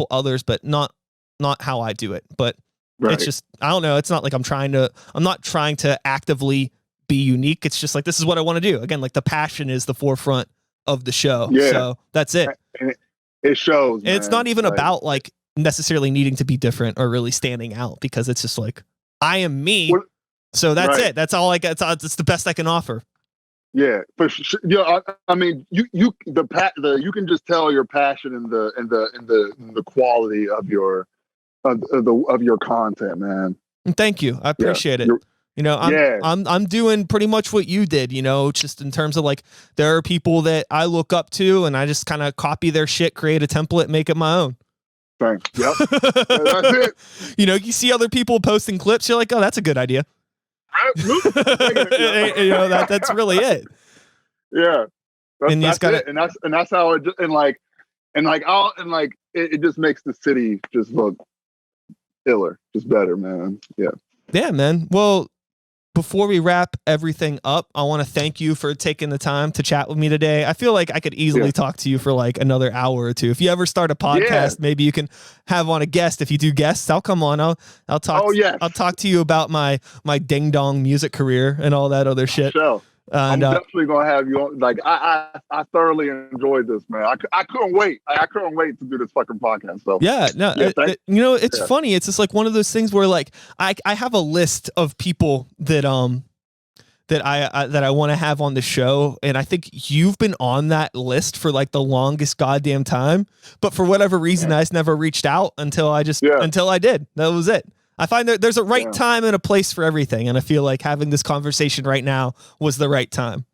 Speaker 1: others, but not how I do it. But it's just, I don't know. It's not like I'm not trying to actively be unique. It's just like, this is what I want to do. Again, like the passion is the forefront of the show.
Speaker 2: Yeah.
Speaker 1: So that's it.
Speaker 2: And it shows.
Speaker 1: And it's not even about like necessarily needing to be different or really standing out, because it's just like, I am me. So that's it. That's all I got. It's the best I can offer.
Speaker 2: Yeah, for sure. I mean, you can just tell your passion in the quality of your content, man.
Speaker 1: And thank you. I appreciate it. You know, I'm doing pretty much what you did, you know, just in terms of like, there are people that I look up to and I just kind of copy their shit, create a template, make it my own.
Speaker 2: Thanks. Yep. That's it.
Speaker 1: You know, you see other people posting clips, you're like, oh, that's a good idea. You know, that's really it.
Speaker 2: Yeah. That's how it just, it just makes the city just look iller, just better, man. Yeah,
Speaker 1: man. Well, before we wrap everything up, I want to thank you for taking the time to chat with me today. I feel like I could easily talk to you for like another hour or two. If you ever start a podcast, maybe you can have on a guest. If you do guests, I'll come on. I'll talk. Oh, yes. I'll talk to you about my ding dong music career and all that other shit.
Speaker 2: Sure. I'm definitely gonna have you on. Like I thoroughly enjoyed this, man. I couldn't wait. I couldn't wait to do this fucking podcast. So
Speaker 1: you know, it's funny. It's just like one of those things where like I have a list of people that I want to have on the show, and I think you've been on that list for like the longest goddamn time. But for whatever reason, I just never reached out until I did. That was it. I find that there's a right time and a place for everything. And I feel like having this conversation right now was the right time.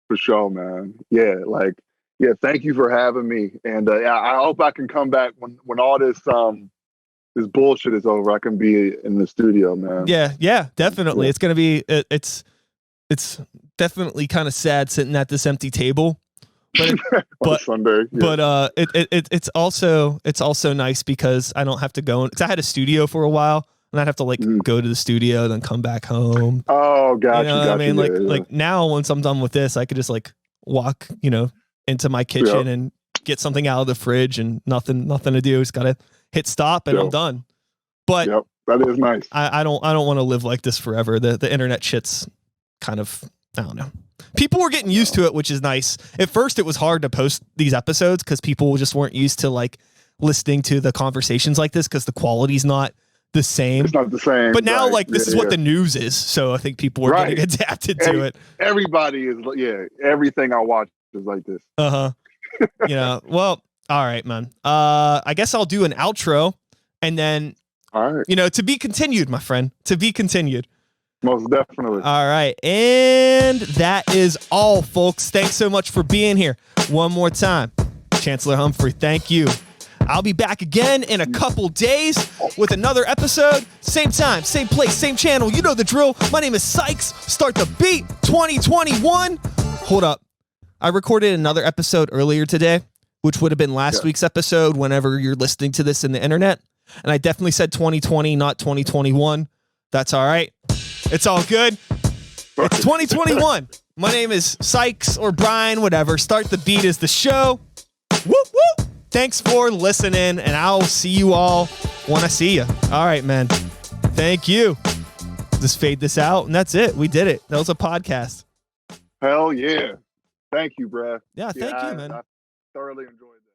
Speaker 2: For sure, man. Yeah. Thank you for having me. And I hope I can come back when all this bullshit is over. I can be in the studio, man.
Speaker 1: Yeah, definitely. Yeah. It's going to be, it's definitely kind of sad sitting at this empty table. But
Speaker 2: Sunday,
Speaker 1: but it's also nice because I don't have to go. Because I had a studio for a while. And I'd have to go to the studio, then come back home.
Speaker 2: Oh, gotcha.
Speaker 1: You know I mean, like now, once I'm done with this, I could just like walk, into my kitchen and get something out of the fridge, and nothing to do. Just gotta hit stop, and I'm done. But
Speaker 2: that is nice.
Speaker 1: I don't want to live like this forever. The internet shit's kind of, I don't know. People were getting used to it, which is nice. At first, it was hard to post these episodes because people just weren't used to like listening to the conversations like this, because the quality's not the same.
Speaker 2: It's not the same.
Speaker 1: But now, this is what the news is. So I think people are getting adapted to it.
Speaker 2: Everybody is, everything I watch is like this.
Speaker 1: Yeah. Well, all right, man. I guess I'll do an outro, and then,
Speaker 2: all right.
Speaker 1: To be continued, my friend. To be continued.
Speaker 2: Most definitely.
Speaker 1: All right. And that is all, folks. Thanks so much for being here. One more time. Chancellor Humphrey, thank you. I'll be back again in a couple days with another episode. Same time, same place, same channel. You know the drill. My name is Sykes. Start the Beat 2021. Hold up. I recorded another episode earlier today, which would have been last week's episode whenever you're listening to this in the internet. And I definitely said 2020, not 2021. That's all right. It's all good. It's 2021. My name is Sykes or Brian, whatever. Start the Beat is the show. Whoop, whoop. Thanks for listening, and I'll see you all when I see you. All right, man. Thank you. Just fade this out, and that's it. We did it. That was a podcast.
Speaker 2: Hell yeah. Thank you, bruh.
Speaker 1: Yeah, thank you, man.
Speaker 2: I thoroughly enjoyed that.